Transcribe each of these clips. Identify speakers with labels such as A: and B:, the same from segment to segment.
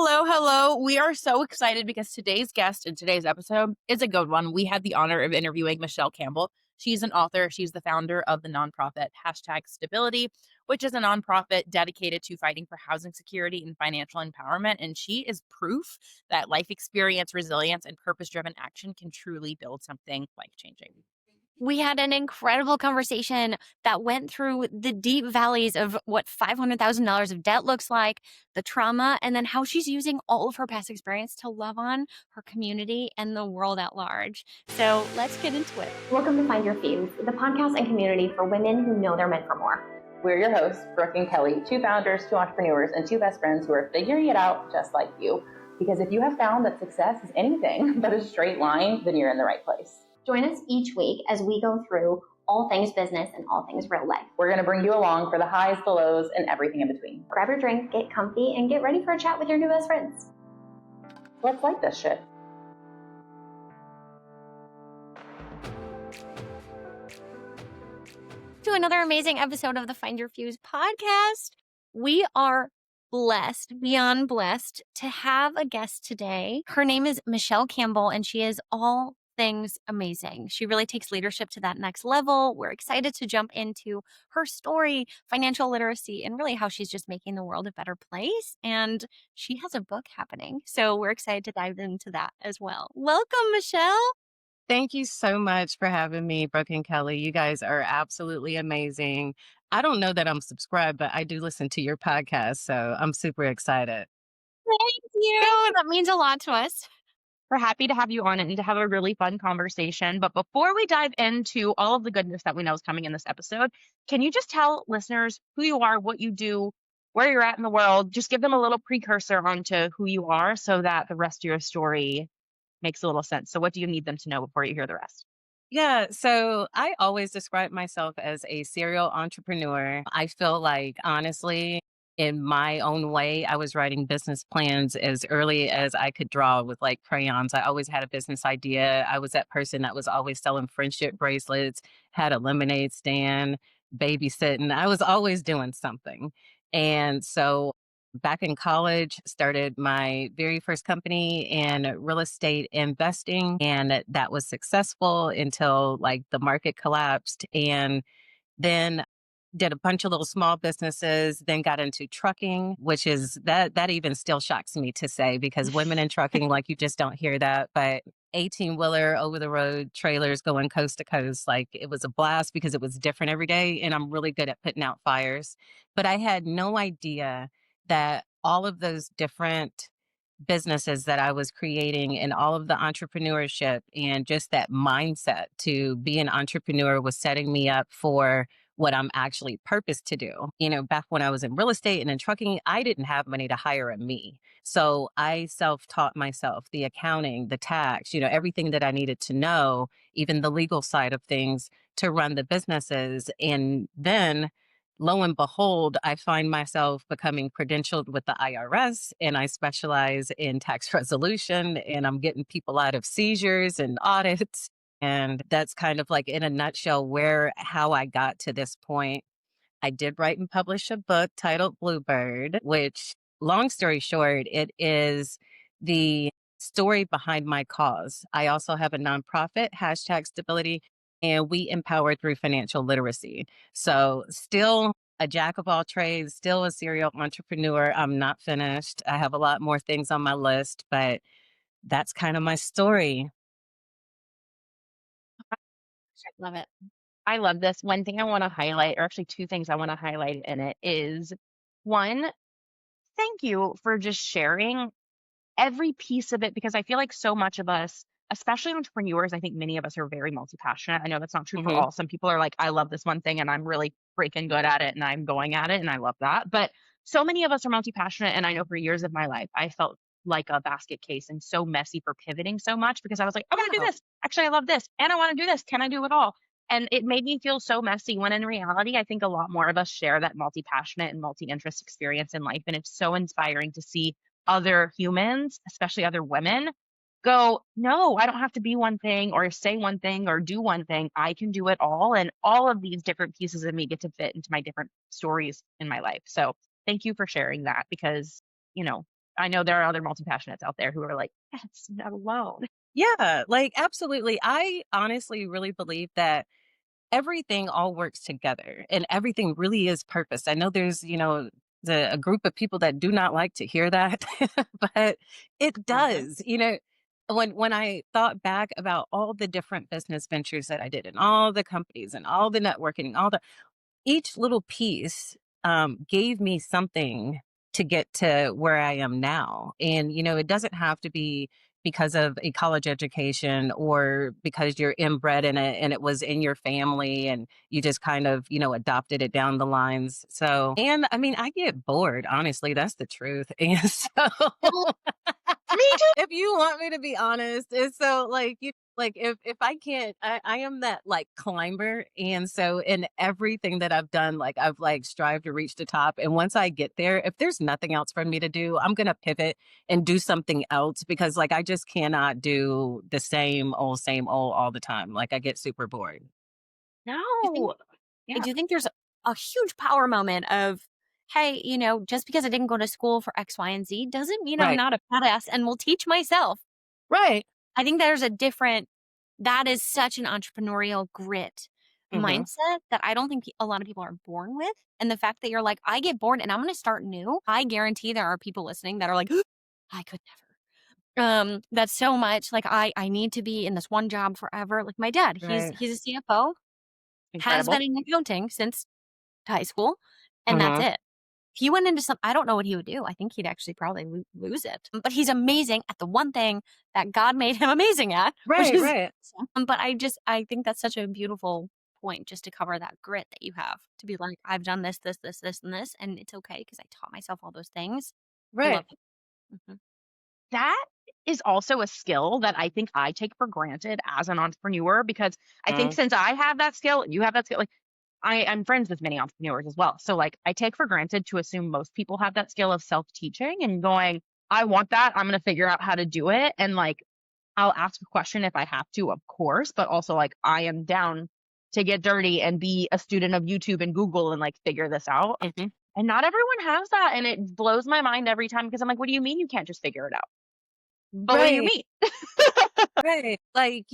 A: Hello, hello. We are so excited because today's guest in today's episode is a good one. We had the honor of interviewing Michelle Campbell. She's an author. She's the founder of the nonprofit #Stability, which is a nonprofit dedicated to fighting for housing security and financial empowerment. And she is proof that life experience, resilience, and purpose driven action can truly build something life changing.
B: We had an incredible conversation that went through the deep valleys of what $500,000 of debt looks like, the trauma, and then how she's using all of her past experience to love on her community and the world at large. So let's get into it.
C: Welcome to Find Your Fuse, the podcast and community for women who know they're meant for more.
D: We're your hosts, Brooke and Kelly, two founders, two entrepreneurs, and two best friends who are figuring it out just like you. Because if you have found that success is anything but a straight line, then you're in the right place.
C: Join us each week as we go through all things business and all things real life.
D: We're going to bring you along for the highs, the lows, and everything in between.
C: Grab your drink, get comfy, and get ready for a chat with your new best friends.
D: Let's like this shit.
B: To another amazing episode of the Find Your Fuse podcast. We are blessed, beyond blessed, to have a guest today. Her name is Michelle Campbell, and she is all things amazing. She really takes leadership to that next level. We're excited to jump into her story, financial literacy, and really how she's just making the world a better place. And she has a book happening. So we're excited to dive into that as well. Welcome, Michelle.
E: Thank you so much for having me, Brooke and Kelly. You guys are absolutely amazing. I don't know that I'm subscribed, but I do listen to your podcast, so I'm super excited.
B: Thank you. That means a lot to us.
F: We're happy to have you on and to have a really fun conversation. But before we dive into all of the goodness that we know is coming in this episode, can you just tell listeners who you are, what you do, where you're at in the world? Just give them a little precursor onto who you are so that the rest of your story makes a little sense. So what do you need them to know before you hear the rest?
E: Yeah, so I always describe myself as a serial entrepreneur. I feel like, honestly, in my own way, I was writing business plans as early as I could draw with like crayons. I always had a business idea. I was that person that was always selling friendship bracelets, had a lemonade stand, babysitting. I was always doing something. And so back in college, started my very first company in real estate investing, and that was successful until like the market collapsed. And then did a bunch of little small businesses, then got into trucking, which is that even still shocks me to say because women in trucking, like you just don't hear that. But 18-wheeler over the road trailers going coast to coast, like it was a blast because it was different every day. And I'm really good at putting out fires. But I had no idea that all of those different businesses that I was creating and all of the entrepreneurship and just that mindset to be an entrepreneur was setting me up for what I'm actually purposed to do. You know, back when I was in real estate and in trucking, I didn't have money to hire a me. So I self-taught myself the accounting, the tax, everything that I needed to know, even the legal side of things to run the businesses. And then lo and behold, I find myself becoming credentialed with the IRS and I specialize in tax resolution and I'm getting people out of seizures and audits. And that's kind of like in a nutshell how I got to this point. I did write and publish a book titled Bluebird, which long story short, it is the story behind my cause. I also have a nonprofit, #Stability, and we empower through financial literacy. So still a jack of all trades, still a serial entrepreneur. I'm not finished. I have a lot more things on my list, but that's kind of my story.
B: Love it.
F: I love this. One thing I want to highlight, or actually two things I want to highlight in it is one, thank you for just sharing every piece of it because I feel like so much of us, especially entrepreneurs, I think many of us are very multi-passionate. I know that's not true for all. Some people are like, I love this one thing and I'm really freaking good at it and I'm going at it and I love that. But so many of us are multi-passionate. And I know for years of my life, I felt like a basket case and so messy for pivoting so much because I was like, I want to do this. Actually, I love this. And I want to do this. Can I do it all? And it made me feel so messy when in reality, I think a lot more of us share that multi-passionate and multi-interest experience in life. And it's so inspiring to see other humans, especially other women, go, no, I don't have to be one thing or say one thing or do one thing. I can do it all. And all of these different pieces of me get to fit into my different stories in my life. So thank you for sharing that because, I know there are other multi-passionates out there who are like, yes, not alone.
E: Yeah, like absolutely. I honestly really believe that everything all works together and everything really is purpose. I know there's, a group of people that do not like to hear that, but it
F: Mhm.
E: does. When I thought back about all the different business ventures that I did and all the companies and all the networking, all the each little piece gave me something to get to where I am now. And, it doesn't have to be because of a college education or because you're inbred in it and it was in your family and you just kind of, adopted it down the lines. So, and I mean, I get bored, honestly, that's the truth. And so,
F: Me too.
E: if you want me to be honest, it's so like if I can't, I am that like climber, and so in everything that I've done, like I've like strived to reach the top, and once I get there, if there's nothing else for me to do, I'm gonna pivot and do something else because like I just cannot do the same old all the time. Like I get super bored.
B: You think
F: No.
B: I
F: Yeah.
B: do think there's a huge power moment of, hey, just because I didn't go to school for X, Y, and Z doesn't mean I'm
E: Right.
B: not a badass and will teach myself.
E: Right.
B: I think that is such an entrepreneurial grit
E: Hmm.
B: mindset that I don't think a lot of people are born with. And the fact that you're like, I get bored and I'm going to start new. I guarantee there are people listening that are like, I could never. That's so much like I need to be in this one job forever. Like my dad, he's
E: Right.
B: he's a CFO, has
F: Incredible.
B: been in accounting since high school, and that's
E: Hmm.
B: it. If he went into I don't know what he would do. I think he'd actually probably lose it. But he's amazing at the one thing that God made him amazing at, which
E: Right.
B: is
E: Right.
B: but I think that's such a beautiful point just to cover that grit that you have to be like, I've done this, this, this, this, and this, and it's okay because I taught myself all those things. I love
E: Right.
B: it. Mhm.
F: That is also a skill that I think I take for granted as an entrepreneur because I think
E: Mm.
F: since I have that skill, you have that skill. Like I'm friends with many entrepreneurs as well. So like I take for granted to assume most people have that skill of self-teaching and going, I want that. I'm gonna figure out how to do it. And like I'll ask a question if I have to, of course, but also like I am down to get dirty and be a student of YouTube and Google and like figure this out.
E: Hmm.
F: And not everyone has that. And it blows my mind every time because I'm like, what do you mean you can't just figure it out? But what do you
E: Right.
F: mean?
E: Right. Like,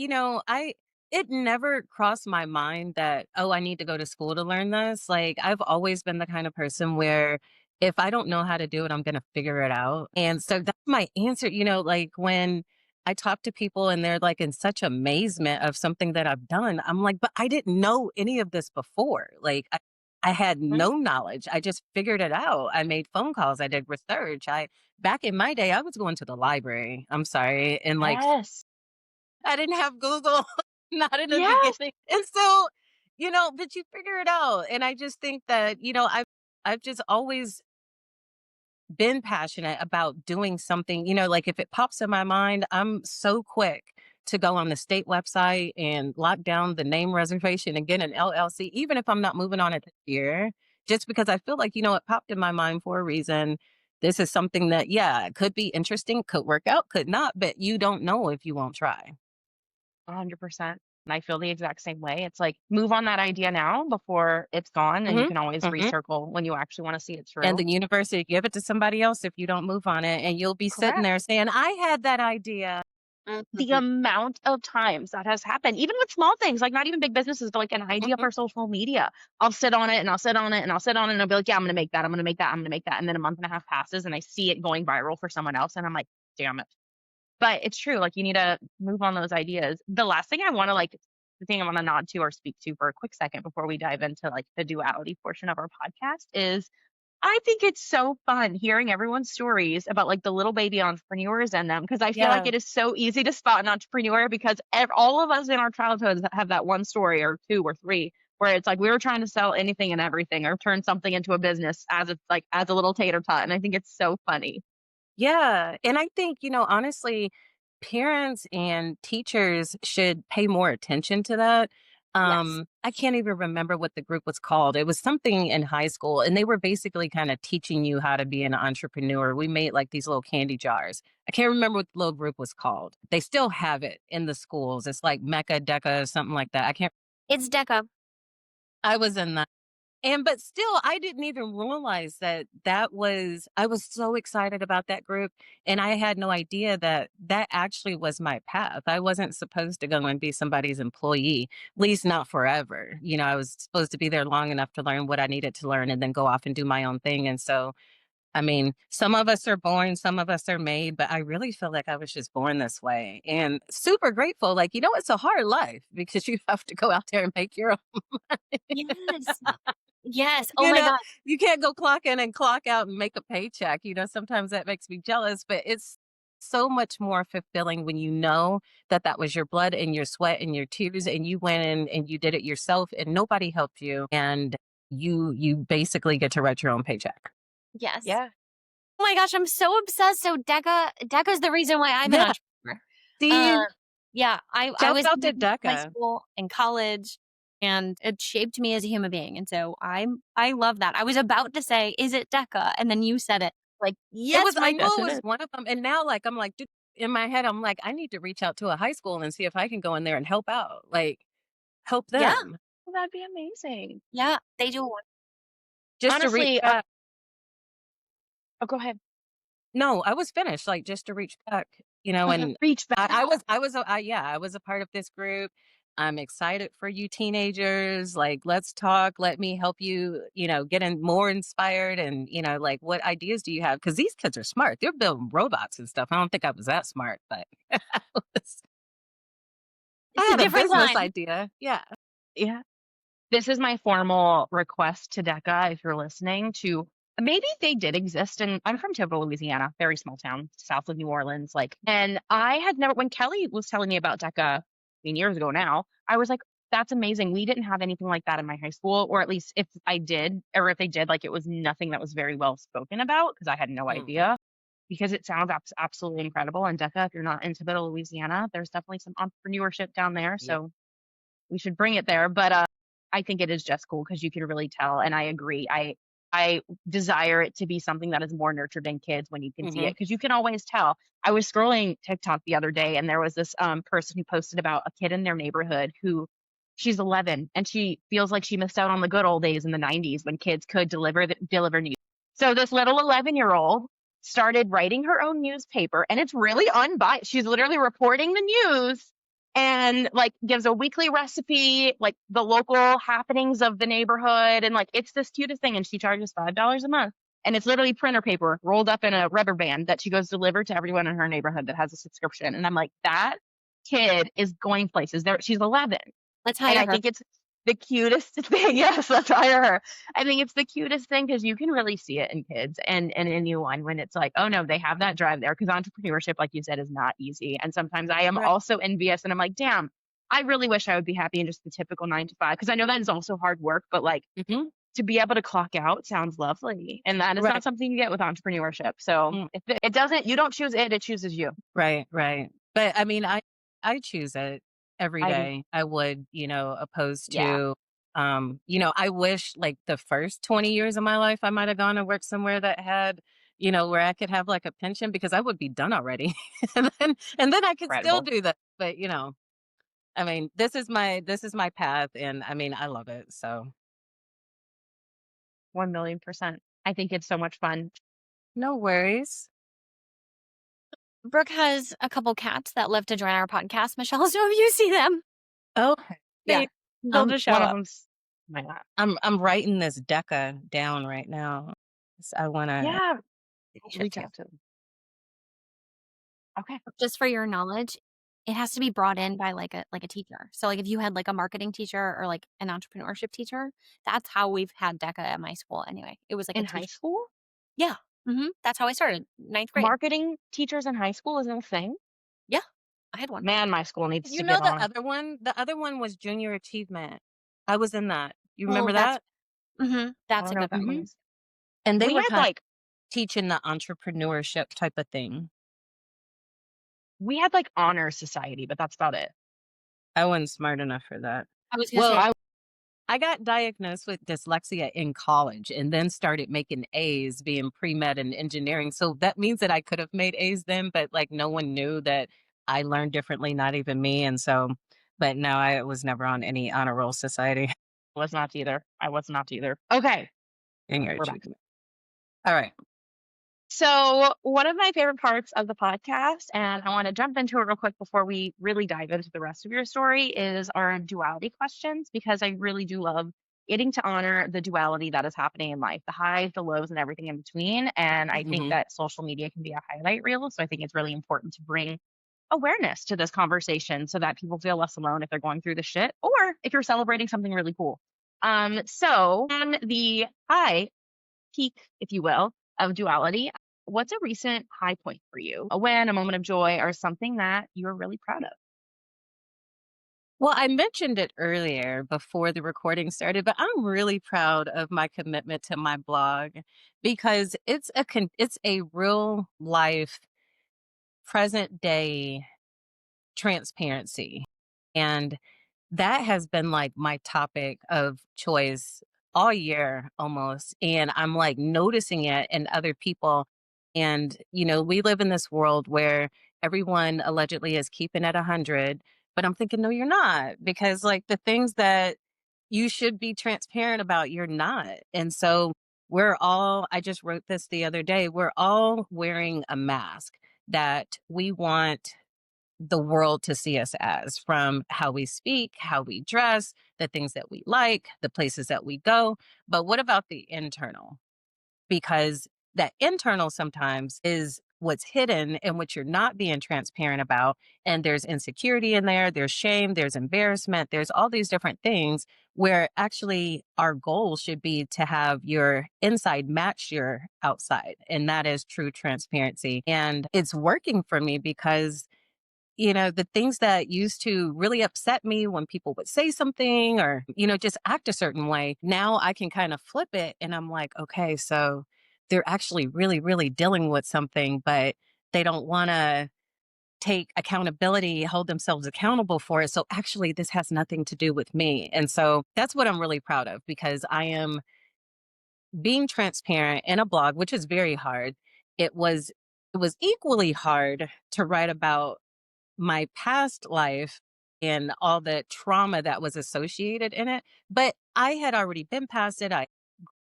E: it never crossed my mind that, oh, I need to go to school to learn this. Like, I've always been the kind of person where if I don't know how to do it, I'm going to figure it out. And so that's my answer. Like when I talk to people and they're like in such amazement of something that I've done, I'm like, but I didn't know any of this before. Like, I had
F: Mhm.
E: no knowledge. I just figured it out. I made phone calls. I did research. Back in my day, I was going to the library. I'm sorry. And like
F: Yes.
E: I didn't have Google, not in the
F: Yes.
E: beginning. And so, but you figure it out. And I just think that, I've just always been passionate about doing something, like if it pops in my mind, I'm so quick to go on the state website and lock down the name reservation and get an LLC, even if I'm not moving on it this year, just because I feel like, it popped in my mind for a reason. This is something that, yeah, could be interesting, could work out, could not, but you don't know if you won't try.
F: 100%. And I feel the exact same way. It's like move on that idea now before it's gone and you
E: Hmm.
F: can always
E: Hmm.
F: recircle when you actually want to see it
E: And
F: through.
E: the university give it to somebody else if you don't move on it, and you'll be sitting
F: Correct.
E: there saying, "I had that idea."
F: The
B: Mhm.
F: amount of times that has happened, even with small things, like not even big businesses, but like an idea
E: Mhm.
F: for social media. I'll sit on it and I'll sit on it and I'll sit on it and I'll be like, yeah, I'm going to make that. I'm going to make that. I'm going to make that. And then a month and a half passes and I see it going viral for someone else. And I'm like, damn it. But it's true. Like you need to move on those ideas. The last thing I want to like, the thing I want to nod to or speak to for a quick second before we dive into like the duality portion of our podcast is I think it's so fun hearing everyone's stories about like the little baby entrepreneurs in them because I feel like
E: Yeah.
F: it is so easy to spot an entrepreneur because all of us in our childhoods have that one story or two or three where it's like we were trying to sell anything and everything or turn something into a business as it's like as a little tater tot. And I think it's so funny.
E: Yeah, and I think, honestly, parents and teachers should pay more attention to that.
B: Yes.
E: I can't even remember what the group was called. It was something in high school, and they were basically kind of teaching you how to be an entrepreneur. We made like these little candy jars. I can't remember what the little group was called. They still have it in the schools. It's like Mecca, Deca, something like that. I can't.
B: It's Deca.
E: I was in that. but still, I didn't even realize that I was so excited about that group. And I had no idea that that actually was my path. I wasn't supposed to go and be somebody's employee, at least not forever. I was supposed to be there long enough to learn what I needed to learn and then go off and do my own thing. And so, I mean, some of us are born, some of us are made, but I really feel like I was just born this way and super grateful. Like, it's a hard life because you have to go out there and make your own.
B: Yes. Yes. Oh
E: You
B: my
E: know,
B: God.
E: you can't go clock in and clock out and make a paycheck. Sometimes that makes me jealous, but it's so much more fulfilling when you know that that was your blood and your sweat and your tears and you went in and you did it yourself and nobody helped you and you basically get to write your own paycheck.
B: Yes.
F: Yeah.
B: Oh my gosh, I'm so obsessed. So Deca's the reason why I'm an
E: Yeah.
B: entrepreneur.
E: See,
B: Yeah, I
E: shout
B: was
E: out
B: in
E: to
B: business in high
E: DECA.
B: school and college, and it shaped me as a human being. And so I love that. I was about to say, is it Deca? And then you said it. Like, yes,
E: I
B: Micah.
E: knew it was one of them. And now like I'm like, dude, in my head, I'm like, I need to reach out to a high school and see if I can go in there and help out. Like help
B: Yeah,
E: them.
F: Well, that'd be amazing.
B: yeah, they do.
E: Just to reach
F: Honestly,
E: back.
F: oh, go ahead.
E: No, I was finished, like, just to reach back, and
F: Reach back.
E: I was a part of this group. I'm excited for you teenagers. Like, let's talk. Let me help you, get in more inspired and, like, what ideas do you have? Because these kids are smart. They're building robots and stuff. I don't think I was that smart, but I
B: It's a
E: had a
B: different
E: business
B: time.
E: idea. Yeah.
F: Yeah. This is my formal request to DECA, if you're listening, to maybe they did exist. And I'm from Campbell, Louisiana, very small town, south of New Orleans. And I had never, when Kelly was telling me about DECA, years ago now, I was like, that's amazing. We didn't have anything like that in my high school, or at least if I did, or if they did, like it was nothing that was very well spoken about because I had no
E: Mm.
F: idea. Because it sounds absolutely incredible. And DECA, if you're not into Middle Louisiana, there's definitely some entrepreneurship down there.
E: Yeah.
F: So we should bring it there. But I think it is just cool because you can really tell. And I agree. I desire it to be something that is more nurtured in kids when you can see it
E: Mhm.
F: because you can always tell. I was scrolling TikTok the other day and there was this person who posted about a kid in their neighborhood who she's 11 and she feels like she missed out on the good old days in the 90s when kids could deliver news. So this little 11-year-old started writing her own newspaper and it's really unbiased. She's literally reporting the news and like gives a weekly recipe, like the local happenings of the neighborhood. And like, it's this cutest thing. And she charges $5 a month. And it's literally printer paper rolled up in a rubber band that she goes deliver to everyone in her neighborhood that has a subscription. And I'm like, that kid is going places. She's 11.
B: Let's
F: And
B: hire
F: I
B: her.
F: think it's the cutest thing. Yes, let's hire her. I think it's the cutest thing because you can really see it in kids and in anyone when it's like, oh no, they have that drive there. Because entrepreneurship, like you said, is not easy. And sometimes I am
E: Right.
F: also envious and I'm like, damn, I really wish I would be happy in just the typical 9 to 5. Because I know that is also hard work, but like
E: Mhm.
F: to be able to clock out sounds lovely. And that is
E: Right.
F: not something you get with entrepreneurship. So
E: Mm.
F: if it doesn't, you don't choose it, it chooses you.
E: Right, right. But I mean, I choose it every
F: I do.
E: day. I would, opposed
F: Yeah.
E: to I wish like the first 20 years of my life I might have gone and worked somewhere that had, where I could have like a pension because I would be done already. And then I could still
F: Incredible.
E: do that. But, I mean, this is my path and I mean, I love it. So,
F: 1,000,000%. I think it's so much fun.
E: no worries.
B: Brooke has a couple cats that live to join our podcast, Michelle. So if you see them,
E: Oh, yeah.
B: they'll just show
F: One of
B: up.
F: them's my lap.
E: I'm writing this Deca down right now. So I want to
F: Yeah,
B: should
F: reach
B: too.
F: out to them. Okay.
B: Just for your knowledge, it has to be brought in by like a teacher. So like if you had like a marketing teacher or like an entrepreneurship teacher, that's how we've had DECA at my school anyway. It was like
F: In
B: a
F: high
B: teacher.
F: school?
B: Yeah. That's how I started. 9th grade.
F: Marketing teachers in high school is a thing?
B: Yeah. I had one.
F: Man, my school needs
E: You
F: to
E: know
F: get
E: the
F: on.
E: other one? The other one was junior achievement. I was in that. You remember
B: Oh, that's
E: that?
F: I
B: that's a
F: don't know
B: good
F: what that
B: one.
F: means.
E: And they
F: We
E: were
F: had
E: kind of
F: like
E: teaching the entrepreneurship type of thing.
F: honor society, but that's about it.
E: I wasn't smart enough for that.
B: I was gonna
E: Well,
B: say
E: I got diagnosed with dyslexia in college and then started making A's being pre-med and engineering. So that means that I could have made A's then, but like no one knew that I learned differently, not even me. And so, but no, I was never on any honor roll society.
F: Was not either. I was not either. Okay,
E: in your
F: we're back.
E: achievement. All right.
F: So, one of my favorite parts of the podcast, and I want to jump into it real quick before we really dive into the rest of your story, is our duality questions, because I really do love getting to honor the duality that is happening in life, the highs, the lows, and everything in between. And I think
E: Mhm.
F: that social media can be a highlight reel. So, I think it's really important to bring awareness to this conversation so that people feel less alone if they're going through the shit or if you're celebrating something really cool. So, on the high peak, if you will, of duality, what's a recent high point for you? A win, a moment of joy, or something that you're really proud of?
E: Well, I mentioned it earlier before the recording started, but I'm really proud of my commitment to my blog because it's a real life present day transparency. And that has been like my topic of choice all year almost. And I'm like noticing it in other people. And, we live in this world where everyone allegedly is keeping at 100. But I'm thinking, no, you're not. Because like the things that you should be transparent about, you're not. And so I just wrote this the other day, we're all wearing a mask that we want the world to see us as, from how we speak, how we dress, the things that we like, the places that we go. But what about the internal? Because that internal sometimes is what's hidden and what you're not being transparent about. And there's insecurity in there, there's shame, there's embarrassment, there's all these different things where actually our goal should be to have your inside match your outside. And that is true transparency. And it's working for me because the things that used to really upset me when people would say something or, just act a certain way, now I can kind of flip it and I'm like, okay, so they're actually really, really dealing with something, but they don't want to take accountability, hold themselves accountable for it. So actually, this has nothing to do with me. And so that's what I'm really proud of because I am being transparent in a blog, which is very hard. It was it was equally hard to write about my past life and all the trauma that was associated in it. But I had already been past it. I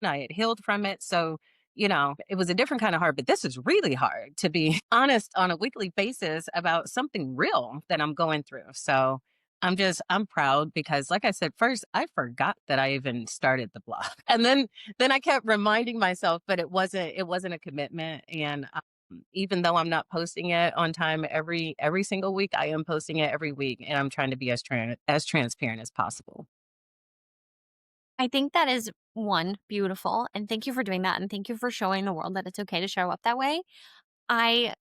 E: had healed from it. So, it was a different kind of hard, but this is really hard to be honest on a weekly basis about something real that I'm going through. So I'm proud because like I said, first I forgot that I even started the blog. And then I kept reminding myself, but it wasn't a commitment. And even though I'm not posting it on time every single week, I am posting it every week and I'm trying to be as transparent as possible.
B: I think that is one beautiful. And thank you for doing that. And thank you for showing the world that it's okay to show up that way. I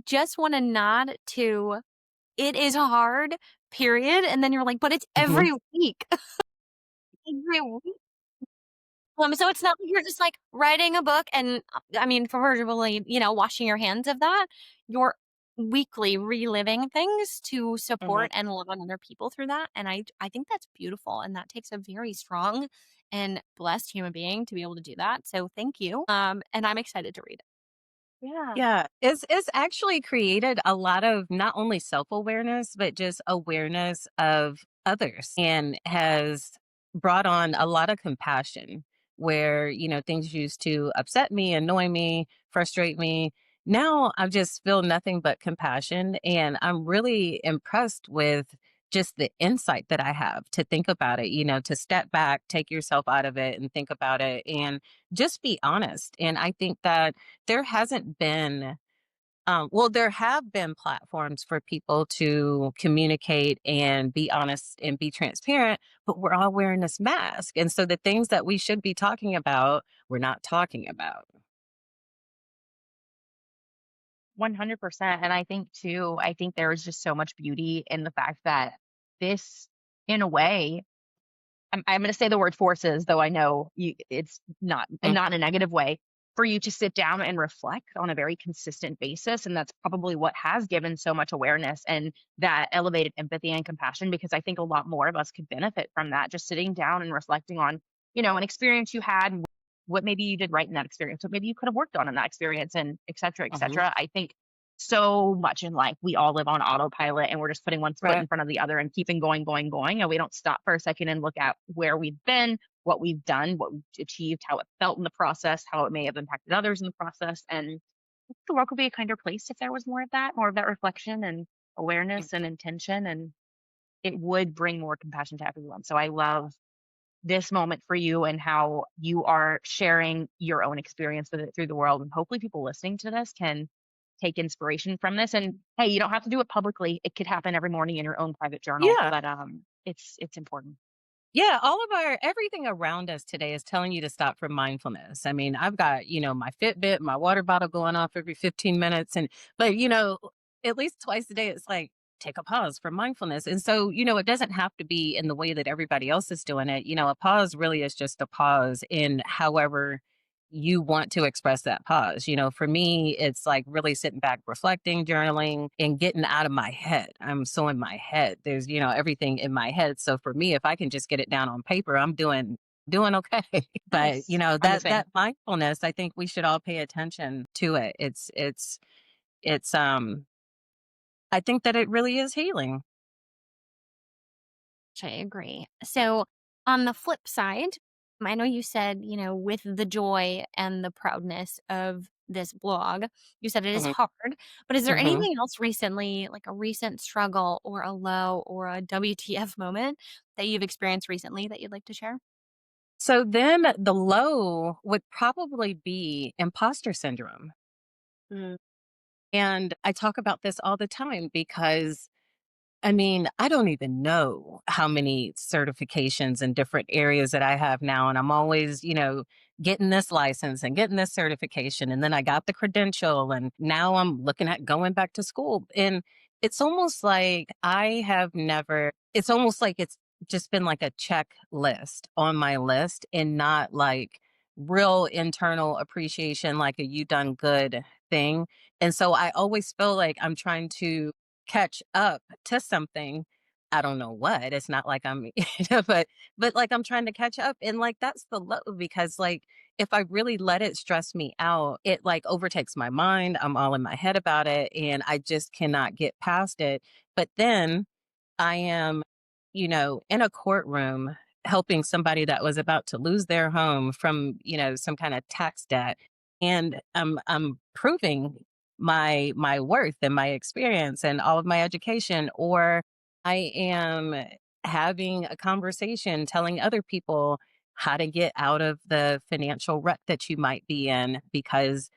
B: just want to nod to it is hard, period. And then you're like, but it's
E: Mhm.
B: every week. Every week. So it's not like you're just like writing a book and I mean, proverbially, washing your hands of that. You're weekly reliving things to
F: Mhm.
B: support and love on other people through that. And I think that's beautiful. And that takes a very strong and blessed human being to be able to do that. So thank you. And I'm excited to read it.
F: Yeah.
E: Yeah, it's actually created a lot of not only self-awareness, but just awareness of others and has brought on a lot of compassion where, things used to upset me, annoy me, frustrate me. Now I just feel nothing but compassion and I'm really impressed with just the insight that I have to think about it, to step back, take yourself out of it and think about it and just be honest. And I think that there hasn't been well, there have been platforms for people to communicate and be honest and be transparent, but we're all wearing this mask. And so the things that we should be talking about, we're not talking about.
F: 100%. And I think too, I think there is just so much beauty in the fact that this, in a way, I'm going to say the word forces, though I know it's not, and
E: Mm.
F: not in a negative way, for you to sit down and reflect on a very consistent basis. And that's probably what has given so much awareness and that elevated empathy and compassion, because I think a lot more of us could benefit from that, just sitting down and reflecting on, an experience you had, and what maybe you did right in that experience, what maybe you could have worked on in that experience, and et cetera, et
E: Mhm.
F: cetera. I think so much in life, we all live on autopilot and we're just putting one foot
E: Right.
F: in front of the other and keeping going, going, going. And we don't stop for a second and look at where we've been, what we've done, what we've achieved, how it felt in the process, how it may have impacted others in the process. And the world would be a kinder place if there was more of that reflection and awareness and intention. And it would bring more compassion to everyone. So I love this moment for you and how you are sharing your own experience with it through the world. And hopefully people listening to this can take inspiration from this. And hey, you don't have to do it publicly. It could happen every morning in your own private journal,
E: Yeah.
F: but it's important.
E: Yeah, all of our everything around us today is telling you to stop for mindfulness. I mean, I've got, my Fitbit, my water bottle going off every 15 minutes but at least twice a day it's like take a pause for mindfulness. And so, it doesn't have to be in the way that everybody else is doing it. A pause really is just a pause in however you want to express that pause. For me, it's like really sitting back, reflecting, journaling, and getting out of my head. I'm so in my head. There's, everything in my head. So for me, if I can just get it down on paper, I'm doing okay. But
F: Nice. I'm the
E: that
F: same.
E: mindfulness, I think we should all pay attention to it. It's I think that it really is healing.
B: I agree. So, on the flip side, I know you said, with the joy and the proudness of this blog, you said it is
E: Hmm.
B: hard. But is there
E: Hmm.
B: anything else recently, like a recent struggle or a low or a WTF moment that you've experienced recently that you'd like to share?
E: So then the low would probably be imposter syndrome.
B: Mm.
E: And I talk about this all the time because I mean, I don't even know how many certifications in different areas that I have now. And I'm always, getting this license and getting this certification. And then I got the credential. And now I'm looking at going back to school. And it's almost like it's almost like it's just been like a checklist on my list and not like real internal appreciation, like a you done good thing. And so I always feel like I'm trying to catch up to something. I don't know what. It's not like I'm, but like I'm trying to catch up. And like that's the low because like if I really let it stress me out, it like overtakes my mind. I'm all in my head about it and I just cannot get past it. But then I am, in a courtroom helping somebody that was about to lose their home from, some kind of tax debt. And I'm proving my worth and my experience and all of my education, or I am having a conversation telling other people how to get out of the financial rut that you might be in because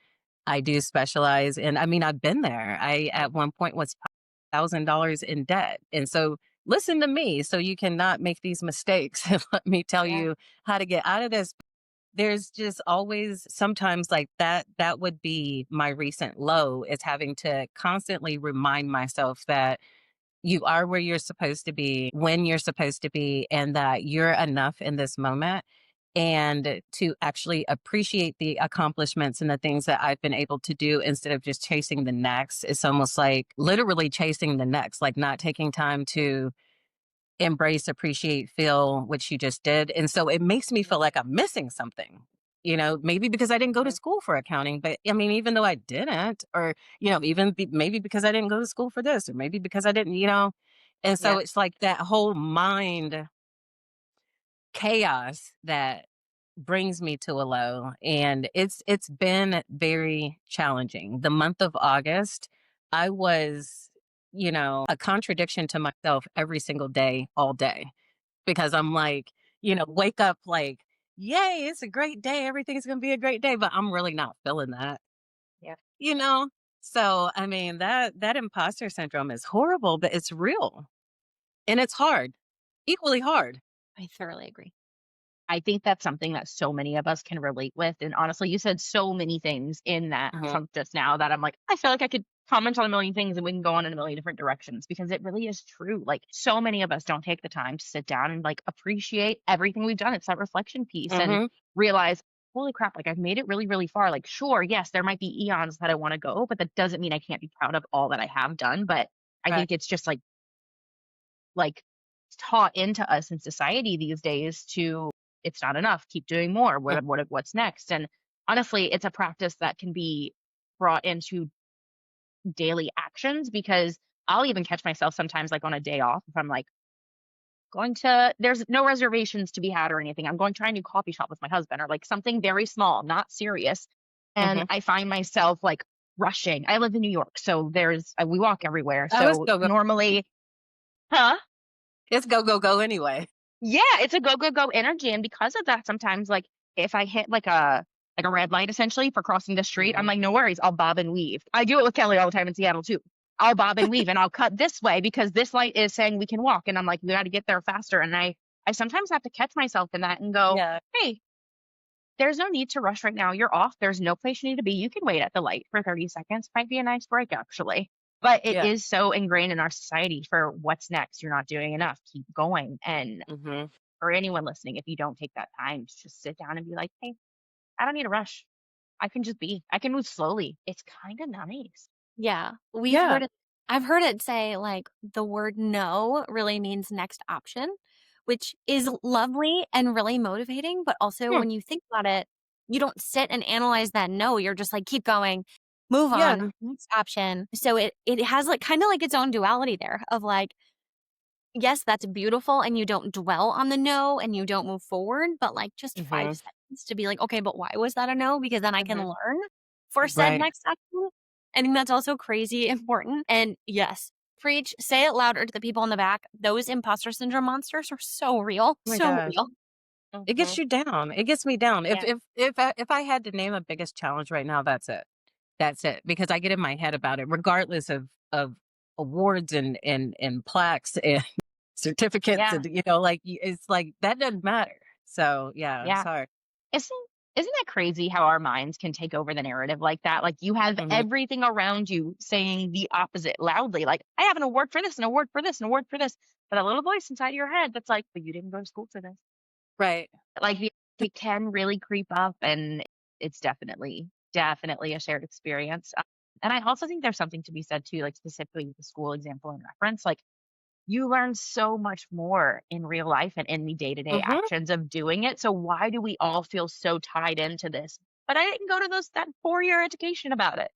E: I do specialize in, I mean, I've been there. I at one point was $1,000 in debt. And so listen to me so you cannot make these mistakes. And let me tell
F: Yeah.
E: you how to get out of this. There's just always sometimes like that would be my recent low is having to constantly remind myself that you are where you're supposed to be when you're supposed to be and that you're enough in this moment and to actually appreciate the accomplishments and the things that I've been able to do instead of just chasing the next. It's almost like literally chasing the next, like not taking time to embrace, appreciate, feel what you just did. And so it makes me feel like I'm missing something. Maybe because I didn't go to school for accounting, but I mean, even though I didn't, or, maybe because I didn't go to school for this, or maybe because I didn't, and so
F: Yeah.
E: it's like that whole mind chaos that brings me to a low and it's been very challenging. The month of August, I was, a contradiction to myself every single day, all day, because I'm like, wake up like, yay, it's a great day. Everything's going to be a great day. But I'm really not feeling that,
F: Yeah.
E: you know? So, I mean, that imposter syndrome is horrible, but it's real and it's hard, equally hard.
B: I thoroughly agree.
F: I think that's something that so many of us can relate with. And honestly, you said so many things in that
E: Mhm.
F: chunk just now that I'm like, I feel like I could comment on a million things and we can go on in a million different directions because it really is true. Like so many of us don't take the time to sit down and like appreciate everything we've done. It's that reflection piece and
E: Mhm.
F: realize, holy crap, like I've made it really, really far. Like, sure, yes, there might be eons that I want to go, but that doesn't mean I can't be proud of all that I have done. But I
E: Right.
F: think it's just like taught into us in society these days to it's not enough, keep doing more, what's next. And honestly, it's a practice that can be brought into daily actions, because I'll even catch myself sometimes like on a day off if I'm like there's no reservations to be had or anything. I'm going to try a new coffee shop with my husband or like something very small, not serious. And
E: Mhm.
F: I find myself like rushing. I live in New York, so we walk everywhere.
E: Oh, it's
F: So
E: go, go.
F: normally, huh?
E: It's go, go, go anyway.
F: Yeah, it's a go, go, go energy. And because of that, sometimes like if I hit like a red light essentially for crossing the street, I'm
E: Mhm.
F: like, no worries, I'll bob and weave. I do it with Kelly all the time in Seattle too. I'll bob and weave and I'll cut this way because this light is saying we can walk. And I'm like, we got to get there faster. And I sometimes have to catch myself in that and go,
E: Yeah.
F: hey, there's no need to rush right now. You're off. There's no place you need to be. You can wait at the light for 30 seconds. Might be a nice break, actually. But it
E: Yeah.
F: is so ingrained in our society for what's next. You're not doing enough. Keep going. And
E: Mhm.
F: for anyone listening, if you don't take that time to just sit down and be like, hey, I don't need to rush. I can just be. I can move slowly. It's kind of nice.
B: Yeah.
E: Yeah.
B: I've heard it say like the word no really means next option, which is lovely and really motivating. But also
E: Hmm.
B: when you think about it, you don't sit and analyze that no. You're just like, keep going, move
E: Yeah.
B: on, next option. So it has like kind of like its own duality there of like, yes, that's beautiful, and you don't dwell on the no and you don't move forward, but like just 5
E: Mhm.
B: seconds to be like, okay, but why was that a no? Because then I can
F: Hmm.
B: learn for said
E: Right.
B: next action. I think that's also crazy important. And yes, preach, say it louder to the people in the back. Those imposter syndrome monsters are so real,
E: Oh my
B: so
E: gosh.
B: real.
E: It gets
F: Hmm.
E: you down. It gets me down.
B: Yeah.
E: If I had to name a biggest challenge right now, that's it. That's it. Because I get in my head about it, regardless of awards and plaques and certificates
F: Yeah.
E: and like it's like that doesn't matter. So yeah, it's
F: Yeah.
E: hard.
F: Isn't isn't that crazy how our minds can take over the narrative like that? Like you have
E: Mhm.
F: everything around you saying the opposite loudly. Like, I have an award for this, an award for this, an award for this. But a little voice inside your head that's like, but you didn't go to school for this.
E: Right.
F: Like it can really creep up, and it's definitely a shared experience. And I also think there's something to be said too, like specifically with the school example and reference. Like you learn so much more in real life and in the day-to-day
E: Mhm.
F: actions of doing it. So why do we all feel so tied into this? But I didn't go to that 4-year education about it.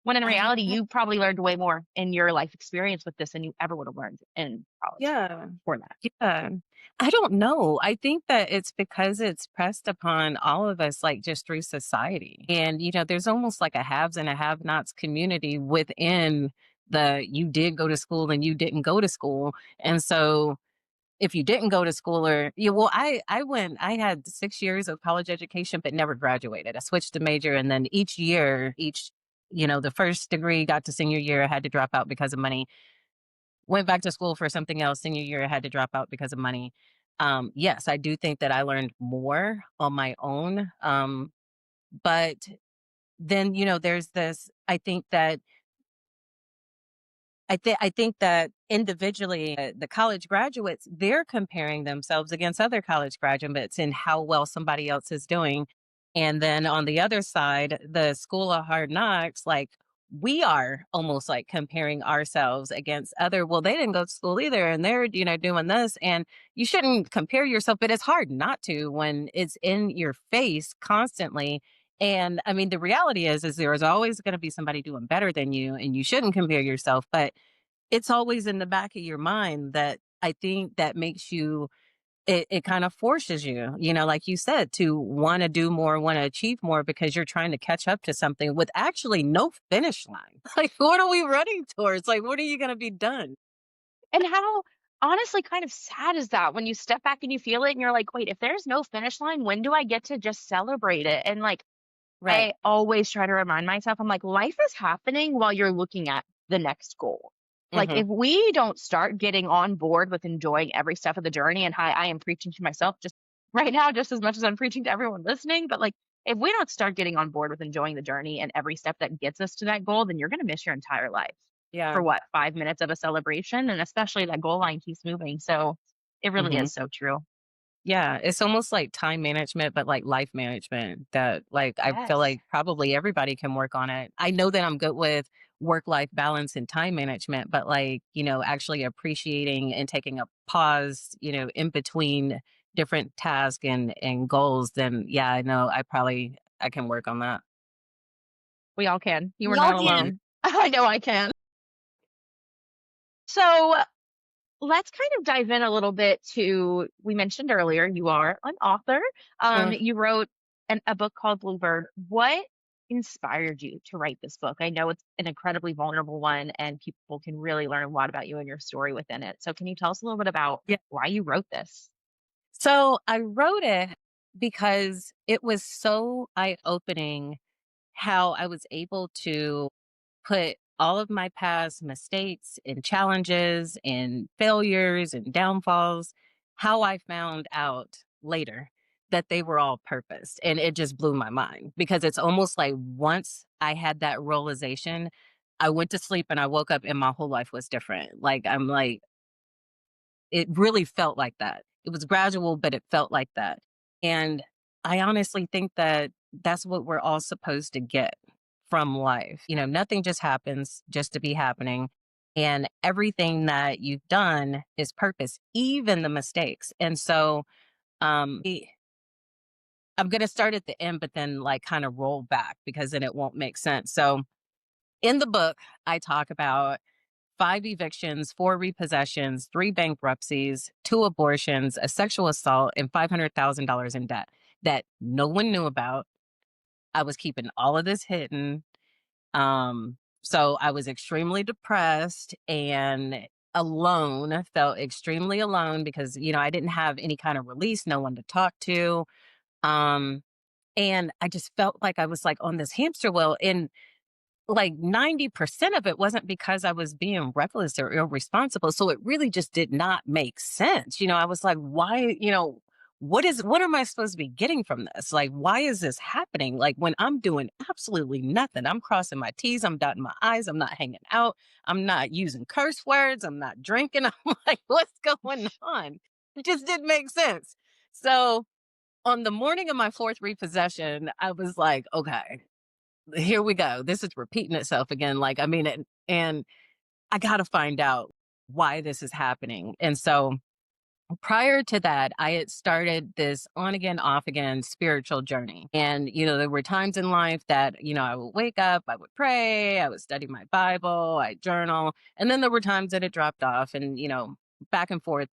F: When in
E: I
F: reality, you probably learned way more in your life experience with this than you ever would have learned in college
E: Yeah.
F: for that.
E: Yeah. I don't know. I think that it's because it's pressed upon all of us, like just through society. And, there's almost like a haves and a have nots community within the you did go to school and you didn't go to school. And so if you didn't go to school or yeah, well, I had 6 years of college education, but never graduated. I switched to major and then each year, the first degree got to senior year, I had to drop out because of money. Went back to school for something else. Senior year, I had to drop out because of money. Yes, I do think that I learned more on my own. But then, there's this, I think that individually, the college graduates, they're comparing themselves against other college graduates in how well somebody else is doing. And then on the other side, the school of hard knocks, like we are almost like comparing ourselves against other, well, they didn't go to school either. And they're, doing this. And you shouldn't compare yourself, but it's hard not to when it's in your face constantly. And I mean, the reality is there's always going to be somebody doing better than you, and you shouldn't compare yourself. But it's always in the back of your mind that I think that makes you it kind of forces you, like you said, to want to do more, want to achieve more because you're trying to catch up to something with actually no finish line. Like, what are we running towards? Like, what are you going to be done?
F: And how honestly kind of sad is that when you step back and you feel it and you're like, wait, if there's no finish line, when do I get to just celebrate it? And like
E: Right.
F: I always try to remind myself, I'm like, life is happening while you're looking at the next goal. Like,
E: Hmm.
F: if we don't start getting on board with enjoying every step of the journey, and hi, I am preaching to myself just right now, just as much as I'm preaching to everyone listening, but like, if we don't start getting on board with enjoying the journey and every step that gets us to that goal, then you're going to miss your entire life
E: Yeah.
F: for what, 5 minutes of a celebration? And especially that goal line keeps moving. So it really
E: Hmm.
F: is so true.
E: Yeah, it's almost like time management, but like life management that like I feel
F: Yes.
E: like probably everybody can work on it. I know that I'm good with work-life balance and time management, but like, actually appreciating and taking a pause, in between different tasks and goals, then yeah, I know I can work on that.
F: We all can. You are
B: Y'all
F: not
B: can.
F: alone. I know I can. So let's kind of dive in a little bit to, we mentioned earlier, you are an author.
A: Mm.
F: You wrote a book called Bluebird. What inspired you to write this book? I know it's an incredibly vulnerable one and people can really learn a lot about you and your story within it. So can you tell us a little bit about
E: Yeah.
F: why you wrote this?
E: So I wrote it because it was so eye opening how I was able to put all of my past mistakes and challenges and failures and downfalls, how I found out later that they were all purposed. And it just blew my mind because it's almost like once I had that realization, I went to sleep and I woke up and my whole life was different. Like, I'm like, it really felt like that. It was gradual, but it felt like that. And I honestly think that that's what we're all supposed to get from life. Nothing just happens just to be happening. And everything that you've done is purpose, even the mistakes. And so I'm going to start at the end, but then like kind of roll back because then it won't make sense. So in the book, I talk about 5 evictions, 4 repossessions, 3 bankruptcies, 2 abortions, a sexual assault, and $500,000 in debt that no one knew about. I was keeping all of this hidden. So I was extremely depressed and alone, felt extremely alone because, I didn't have any kind of release, no one to talk to. Um, and I just felt like I was like on this hamster wheel. And like 90% of it wasn't because I was being reckless or irresponsible. So it really just did not make sense. I was like, why, what am I supposed to be getting from this? Like, why is this happening? Like when I'm doing absolutely nothing, I'm crossing my T's, I'm dotting my I's, I'm not hanging out, I'm not using curse words, I'm not drinking. I'm like, what's going on? It just didn't make sense. So on the morning of my fourth repossession, I was like, okay, here we go. This is repeating itself again. Like, I mean, and I got to find out why this is happening. And so prior to that, I had started this on again, off again spiritual journey. And, there were times in life that, I would wake up, I would pray, I would study my Bible, I journal. And then there were times that it dropped off and, back and forth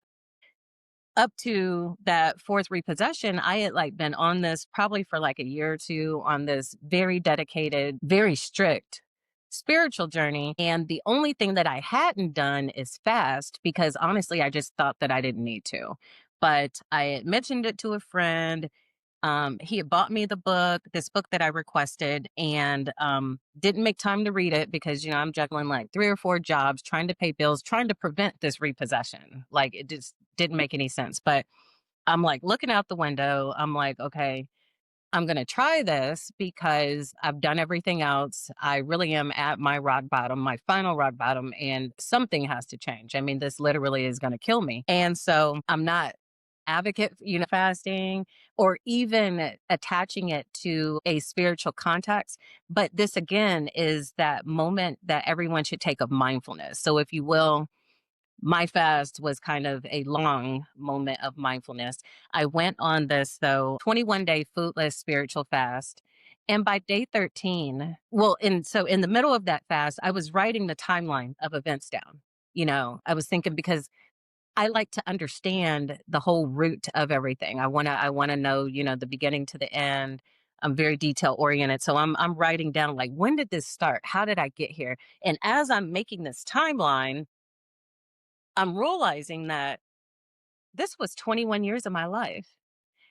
E: up to that fourth repossession, I had like been on this probably for like a year or two on this very dedicated, very strict spiritual journey. And the only thing that I hadn't done is fast because honestly, I just thought that I didn't need to. But I had mentioned it to a friend. He had bought me the book, this book that I requested, and didn't make time to read it because, I'm juggling like 3 or 4 jobs, trying to pay bills, trying to prevent this repossession. Like it just didn't make any sense. But I'm like looking out the window. I'm like, okay, I'm going to try this because I've done everything else. I really am at my rock bottom, my final rock bottom, and something has to change. I mean, this literally is going to kill me. And so I'm not advocate, fasting or even attaching it to a spiritual context. But this again is that moment that everyone should take of mindfulness. So if you will, my fast was kind of a long moment of mindfulness. I went on this, though, 21-day foodless spiritual fast. And by day 13, so in the middle of that fast, I was writing the timeline of events down. I was thinking because I like to understand the whole root of everything. I wanna know, the beginning to the end. I'm very detail oriented. So I'm writing down like when did this start? How did I get here? And as I'm making this timeline, I'm realizing that this was 21 years of my life.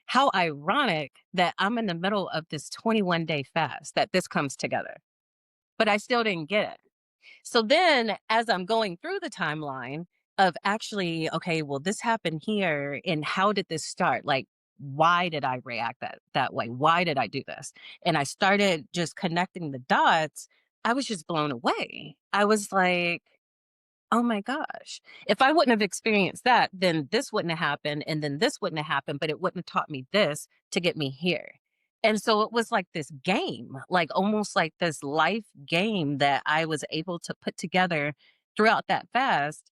E: How ironic that I'm in the middle of this 21-day fast, that this comes together. But I still didn't get it. So then, as I'm going through the timeline of actually, okay, well, this happened here, and how did this start? Like, why did I react that way? Why did I do this? And I started just connecting the dots. I was just blown away. I was like, oh my gosh. If I wouldn't have experienced that, then this wouldn't have happened. And then this wouldn't have happened, but it wouldn't have taught me this to get me here. And so it was like this game, like almost like this life game that I was able to put together throughout that fast.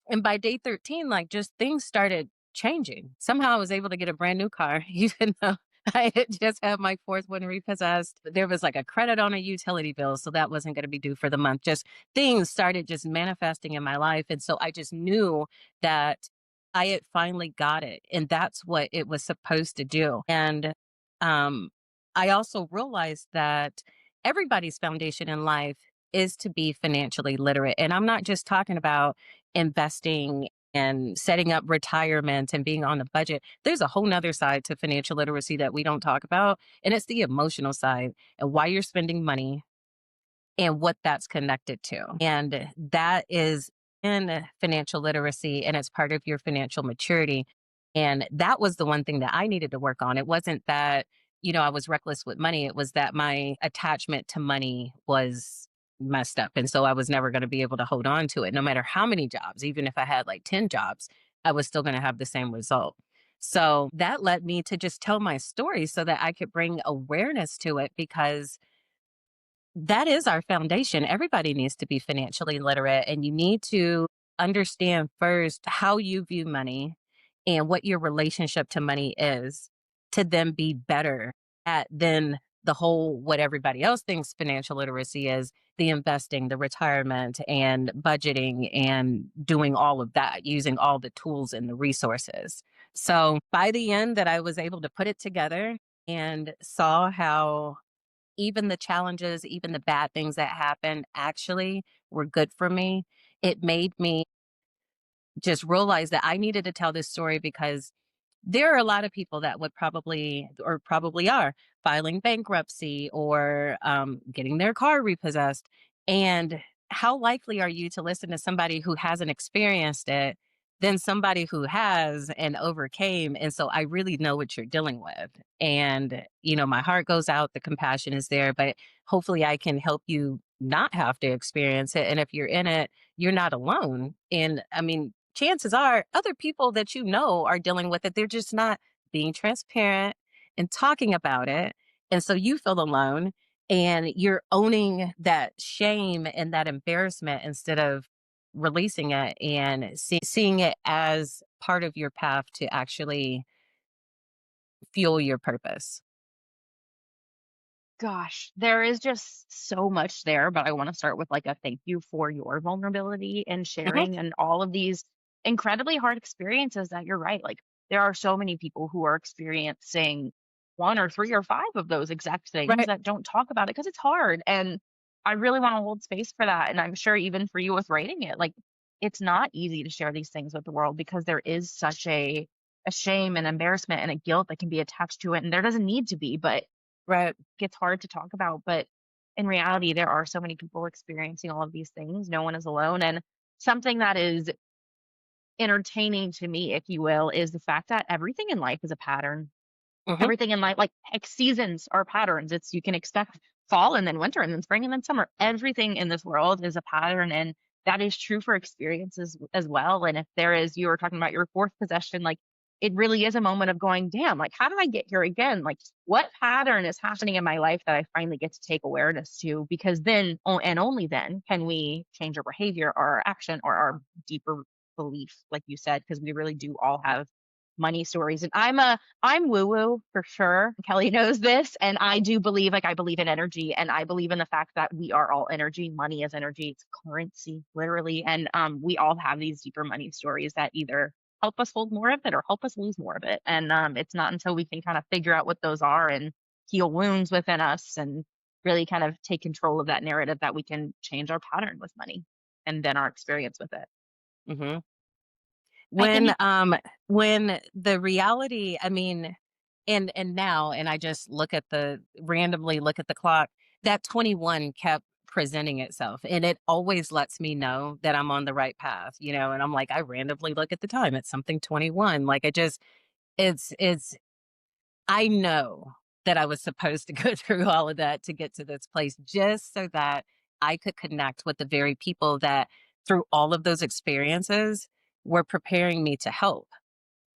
E: And by day 13, like just things started changing. Somehow I was able to get a brand new car, even though I had just had my fourth one repossessed. There was like a credit on a utility bill, so that wasn't going to be due for the month. Just things started just manifesting in my life. And so I just knew that I had finally got it. And that's what it was supposed to do. And um, I also realized that everybody's foundation in life is to be financially literate. And I'm not just talking about investing and setting up retirement and being on a budget. There's a whole nother side to financial literacy that we don't talk about, and it's the emotional side and why you're spending money and what that's connected to. And that is in financial literacy, and it's part of your financial maturity. And that was the one thing that I needed to work on. It wasn't that, I was reckless with money. It was that my attachment to money was messed up. And so I was never going to be able to hold on to it, no matter how many jobs. Even if I had like 10 jobs, I was still going to have the same result. So that led me to just tell my story so that I could bring awareness to it, because that is our foundation. Everybody needs to be financially literate, and you need to understand first how you view money and what your relationship to money is, to then be better at then the whole what everybody else thinks financial literacy is, the investing, the retirement and budgeting and doing all of that, using all the tools and the resources. So by the end that I was able to put it together and saw how even the challenges, even the bad things that happened actually were good for me. It made me just realize that I needed to tell this story, because there are a lot of people that would probably, or probably are, filing bankruptcy or getting their car repossessed. And how likely are you to listen to somebody who hasn't experienced it than somebody who has and overcame? And so I really know what you're dealing with. And, my heart goes out, the compassion is there, but hopefully I can help you not have to experience it. And if you're in it, you're not alone. And I mean, chances are other people that are dealing with it. They're just not being transparent and talking about it. And so you feel alone, and you're owning that shame and that embarrassment instead of releasing it and seeing it as part of your path to actually fuel your purpose.
F: Gosh, there is just so much there, but I want to start with like a thank you for your vulnerability and
E: Mhm.
F: sharing and all of these incredibly hard experiences that you're right. Like there are so many people who are experiencing one or three or five of those exact things
E: Right.
F: that don't talk about it because it's hard. And I really want to hold space for that. And I'm sure even for you with writing it, like it's not easy to share these things with the world because there is such a shame and embarrassment and a guilt that can be attached to it. And there doesn't need to be, but
E: Right.
F: gets hard to talk about, but in reality, there are so many people experiencing all of these things. No one is alone. And something that is entertaining to me, if you will, is the fact that everything in life is a pattern.
E: Hmm.
F: Everything in life, like seasons are patterns. It's you can expect fall and then winter and then spring and then summer. Everything in this world is a pattern. And that is true for experiences as well. And if there is, you were talking about your fourth possession, like it really is a moment of going, damn, like how did I get here again? Like what pattern is happening in my life that I finally get to take awareness to? Because then and only then can we change our behavior or our action or our deeper belief, like you said, because we really do all have money stories. And I'm woo woo for sure. Kelly knows this. And I do believe, like, I believe in energy and I believe in the fact that we are all energy. Money is energy, it's currency, literally. And we all have these deeper money stories that either help us hold more of it or help us lose more of it. And it's not until we can kind of figure out what those are and heal wounds within us and really kind of take control of that narrative that we can change our pattern with money and then our experience with it.
E: Hmm.
B: I think
E: When the reality, I mean, and now, and I just randomly look at the clock, that 21 kept presenting itself, and it always lets me know that I'm on the right path, and I'm like, I randomly look at the time, it's something 21. Like it's I know that I was supposed to go through all of that to get to this place, just so that I could connect with the very people that through all of those experiences were preparing me to help.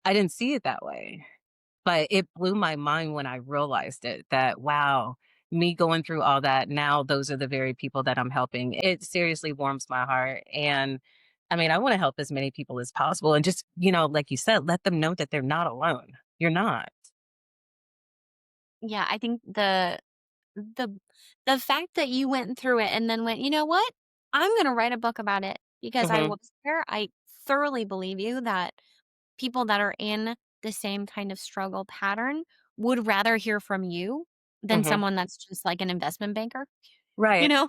E: I didn't see it that way, but it blew my mind when I realized it, that wow, me going through all that, now those are the very people that I'm helping. It seriously warms my heart. And I mean, I want to help as many people as possible, and just, like you said, let them know that they're not alone. You're not.
B: Yeah, I think the the fact that you went through it and then went, "You know what? I'm gonna write a book about it because I
E: Hmm.
B: was there." I thoroughly believe you that people that are in the same kind of struggle pattern would rather hear from you than
E: Hmm.
B: someone that's just like an investment banker, you
E: Right.
B: know?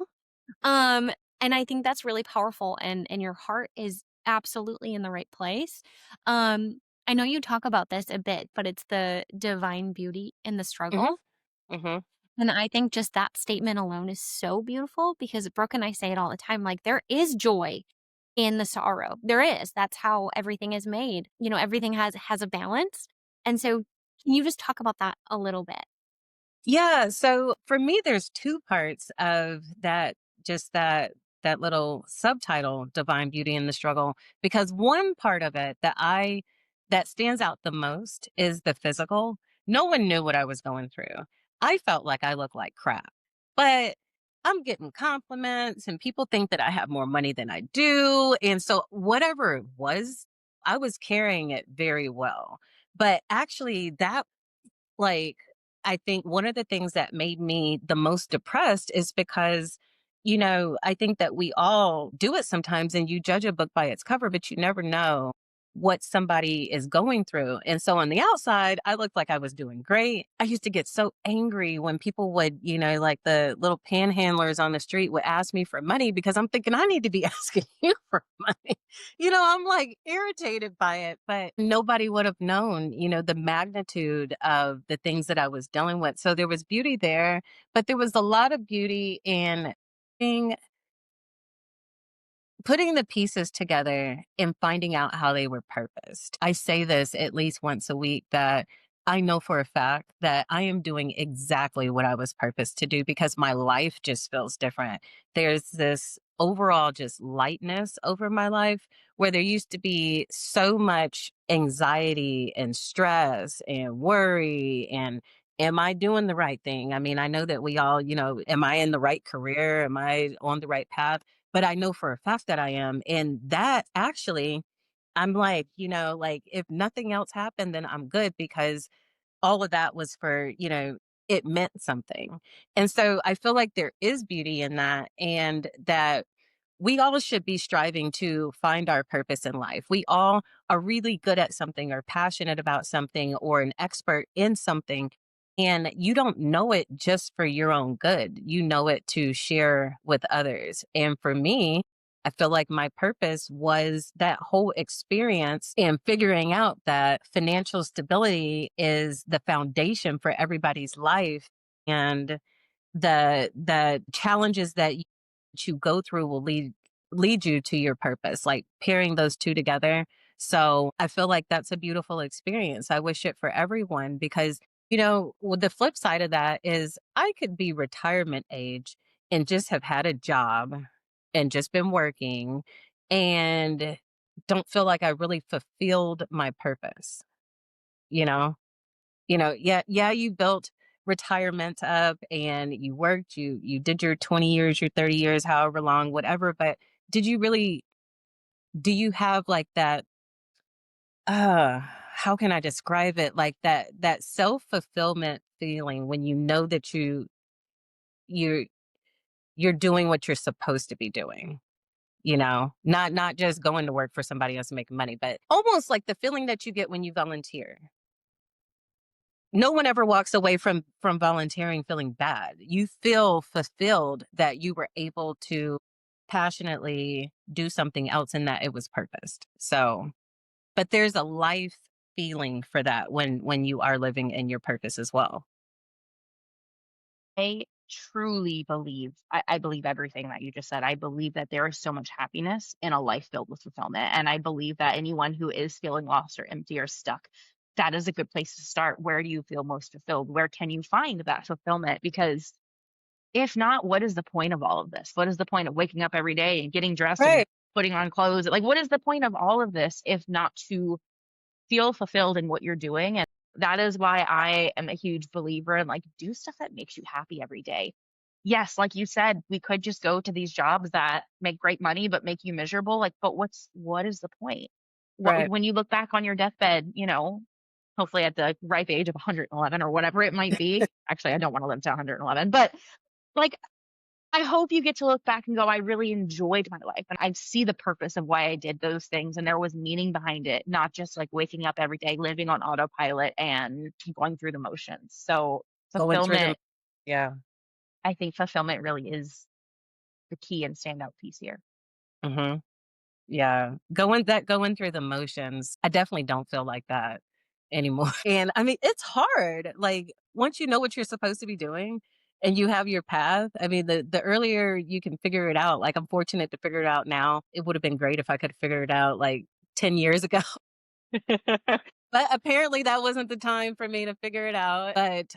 B: Um, and I think that's really powerful and your heart is absolutely in the right place. Um, I know you talk about this a bit, but it's the divine beauty in the
E: Hmm.
B: struggle.
E: Hmm.
B: And I think just that statement alone is so beautiful because Brooke and I say it all the time. Like, there is joy in the sorrow. There is. That's how everything is made. You know, everything has a balance. And so can you just talk about that a little bit?
E: Yeah. So for me, there's two parts of that, just that little subtitle, Divine Beauty in the Struggle, because one part of it that stands out the most is the physical. No one knew what I was going through. I felt like I looked like crap. But I'm getting compliments and people think that I have more money than I do. And so whatever it was, I was carrying it very well. But actually that like, I think one of the things that made me the most depressed is because, I think that we all do it sometimes and you judge a book by its cover, but you never know what somebody is going through. And so on the outside, I looked like I was doing great. I used to get so angry when people would, like the little panhandlers on the street would ask me for money because I'm thinking I need to be asking you for money. I'm like irritated by it, but nobody would have known, the magnitude of the things that I was dealing with. So there was beauty there, but there was a lot of beauty in being putting the pieces together and finding out how they were purposed. I say this at least once a week that I know for a fact that I am doing exactly what I was purposed to do because my life just feels different. There's this overall just lightness over my life where there used to be so much anxiety and stress and worry and am I doing the right thing? I mean, I know that we all, am I in the right career? Am I on the right path? But I know for a fact that I am. And that actually, I'm like, like if nothing else happened, then I'm good because all of that was for, it meant something. And so I feel like there is beauty in that and that we all should be striving to find our purpose in life. We all are really good at something or passionate about something or an expert in something. And you don't know it just for your own good. You know it to share with others. And for me, I feel like my purpose was that whole experience and figuring out that financial stability is the foundation for everybody's life. And the challenges that you go through will lead you to your purpose, like pairing those two together. So I feel like that's a beautiful experience. I wish it for everyone because, well, the flip side of that is I could be retirement age and just have had a job and just been working and don't feel like I really fulfilled my purpose, you know? Yeah, yeah, you built retirement up and you worked, you did your 20 years, your 30 years, however long, whatever, but did you really do you have like that how can I describe it? Like that self-fulfillment feeling when you know that you're you're doing what you're supposed to be doing, not just going to work for somebody else to make money, but almost like the feeling that you get when you volunteer. No one ever walks away from volunteering feeling bad. You feel fulfilled that you were able to passionately do something else and that it was purposed. So, but there's a life feeling for that when you are living in your purpose as well.
F: I truly believe, I believe everything that you just said. I believe that there is so much happiness in a life filled with fulfillment. And I believe that anyone who is feeling lost or empty or stuck, that is a good place to start. Where do you feel most fulfilled? Where can you find that fulfillment? Because if not, what is the point of all of this? What is the point of waking up every day and getting dressed and
E: Right.
F: putting on clothes? Like, what is the point of all of this if not to feel fulfilled in what you're doing? And that is why I am a huge believer in like do stuff that makes you happy every day. Yes, like you said, we could just go to these jobs that make great money but make you miserable. Like, but what is the point? What
E: Right.
F: when you look back on your deathbed, hopefully at the ripe age of 111 or whatever it might be. Actually, I don't want to live to 111, but like, I hope you get to look back and go, I really enjoyed my life and I see the purpose of why I did those things. And there was meaning behind it, not just like waking up every day, living on autopilot and going through the motions. So
E: Going through them.
F: fulfillment,
E: Yeah.
F: I think fulfillment really is the key and standout piece here.
E: Hmm. Yeah. Going through the motions. I definitely don't feel like that anymore. And I mean, it's hard. Like once you know what you're supposed to be doing and you have your path, I mean, the earlier you can figure it out, like I'm fortunate to figure it out now. It would have been great if I could figure it out like 10 years ago. But apparently that wasn't the time for me to figure it out. But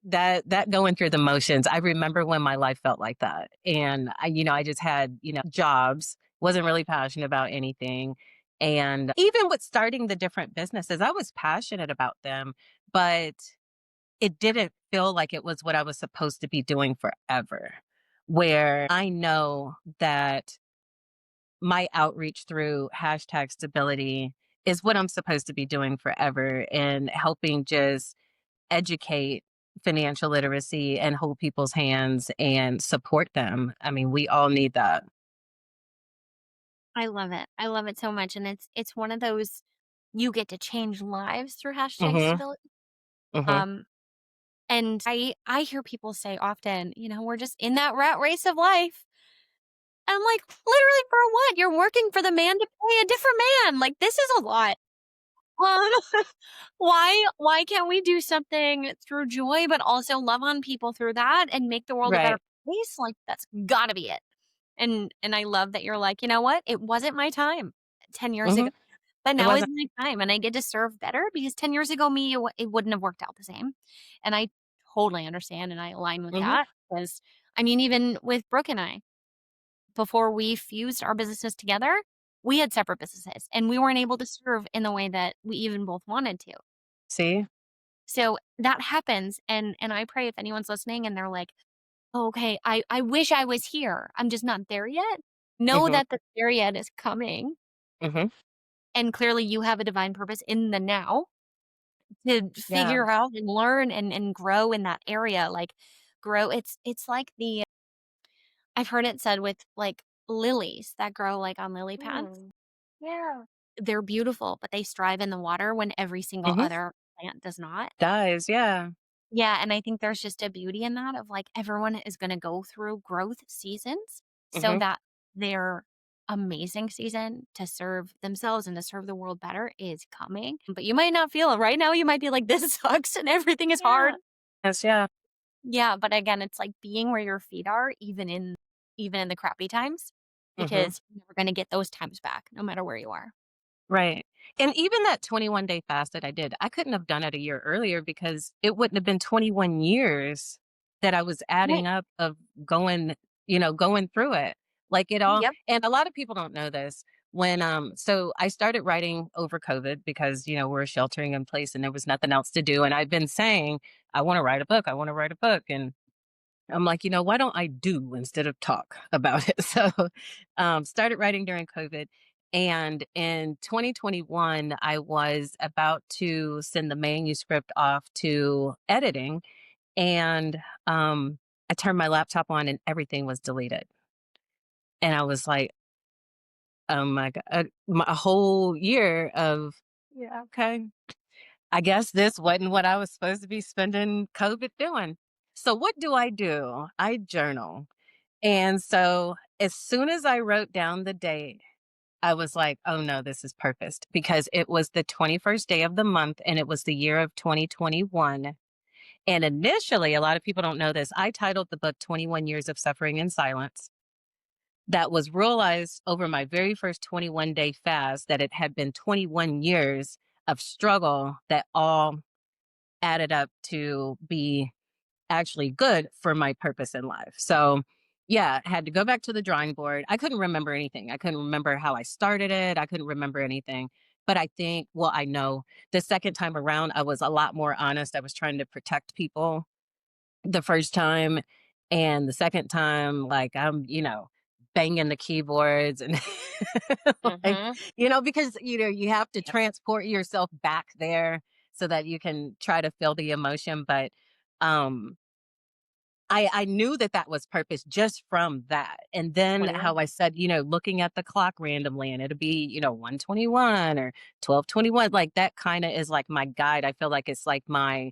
E: that going through the motions, I remember when my life felt like that. And I just had, jobs, wasn't really passionate about anything. And even with starting the different businesses, I was passionate about them, but it didn't feel like it was what I was supposed to be doing forever. Where I know that my outreach through hashtag stability is what I'm supposed to be doing forever and helping just educate financial literacy and hold people's hands and support them. I mean, we all need that.
B: I love it. I love it so much. And it's one of those you get to change lives through hashtag
E: Mhm.
B: stability.
E: Mhm.
B: Um, and I hear people say often, we're just in that rat race of life. And I'm like, literally for what? You're working for the man to pay a different man. Like this is a lot. Um, why can't we do something through joy, but also love on people through that and make the world a better
E: Right.
B: place? Like that's gotta be it. And I love that you're like, you know what? It wasn't my time 10 years ago,
E: Mhm.
B: but
E: It
B: now is
E: wasn't.
B: my time, and I get to serve better because 10 years ago, me, it wouldn't have worked out the same. And I totally understand and I align with
E: Mhm.
B: that because I mean, even with Brooke and I, before we fused our businesses together, we had separate businesses and we weren't able to serve in the way that we even both wanted to.
E: See?
B: So that happens. And I pray if anyone's listening and they're like, "Oh, okay, I wish I was here. I'm just not there yet." Know
E: Mhm.
B: that the there yet is coming.
E: Mhm.
B: And clearly you have a divine purpose in the now to
F: Yeah.
B: figure out and learn and grow in that area. Like grow it's like the I've heard it said with like lilies that grow like on lily pads.
F: Mm. Yeah.
B: They're beautiful, but they strive in the water when every single
E: Mhm.
B: other plant does not.
E: Dies, yeah.
B: Yeah, and I think there's just a beauty in that of like everyone is going to go through growth seasons so
E: Mhm.
B: that their amazing season to serve themselves and to serve the world better is coming. But you might not feel it right now. You might be like, this sucks and everything is hard.
F: Yeah.
E: Yes, yeah.
B: Yeah, but again, it's like being where your feet are, even in the crappy times,
E: Mhm.
B: because you're never going to get those times back, no matter where you are.
E: Right. And even that 21-day fast that I did, I couldn't have done it a year earlier because it wouldn't have been 21 years that I was
B: Right.
E: adding up of going, going through it. Like it all,
B: Yep.
E: and a lot of people don't know this. So I started writing over COVID because, we're sheltering in place and there was nothing else to do. And I've been saying, I want to write a book. I want to write a book. And I'm like, why don't I do instead of talk about it? So, started writing during COVID. And in 2021, I was about to send the manuscript off to editing. And I turned my laptop on and everything was deleted. And I was like, oh my God, a whole year of, yeah, okay. I guess this wasn't what I was supposed to be spending COVID doing. So, what do? I journal. And so as soon as I wrote down the date, I was like, oh no, this is perfect because it was the 21st day of the month and it was the year of 2021. And initially, a lot of people don't know this. I titled the book 21 Years of Suffering in Silence. That was realized over my very first 21-day fast that it had been 21 years of struggle that all added up to be actually good for my purpose in life. So, yeah, had to go back to the drawing board. I couldn't remember anything. I couldn't remember how I started it. I couldn't remember anything. But I think, well, I know the second time around, I was a lot more honest. I was trying to protect people the first time. And the second time, like, I'm, banging the keyboards and like,
F: Mhm.
E: because, you have to transport yourself back there so that you can try to feel the emotion. But, um, I knew that that was purpose just from that. And then
F: 21.
E: how I said, looking at the clock randomly and it'll be, 1:21 or 12:21, like that kind of is like my guide. I feel like it's like my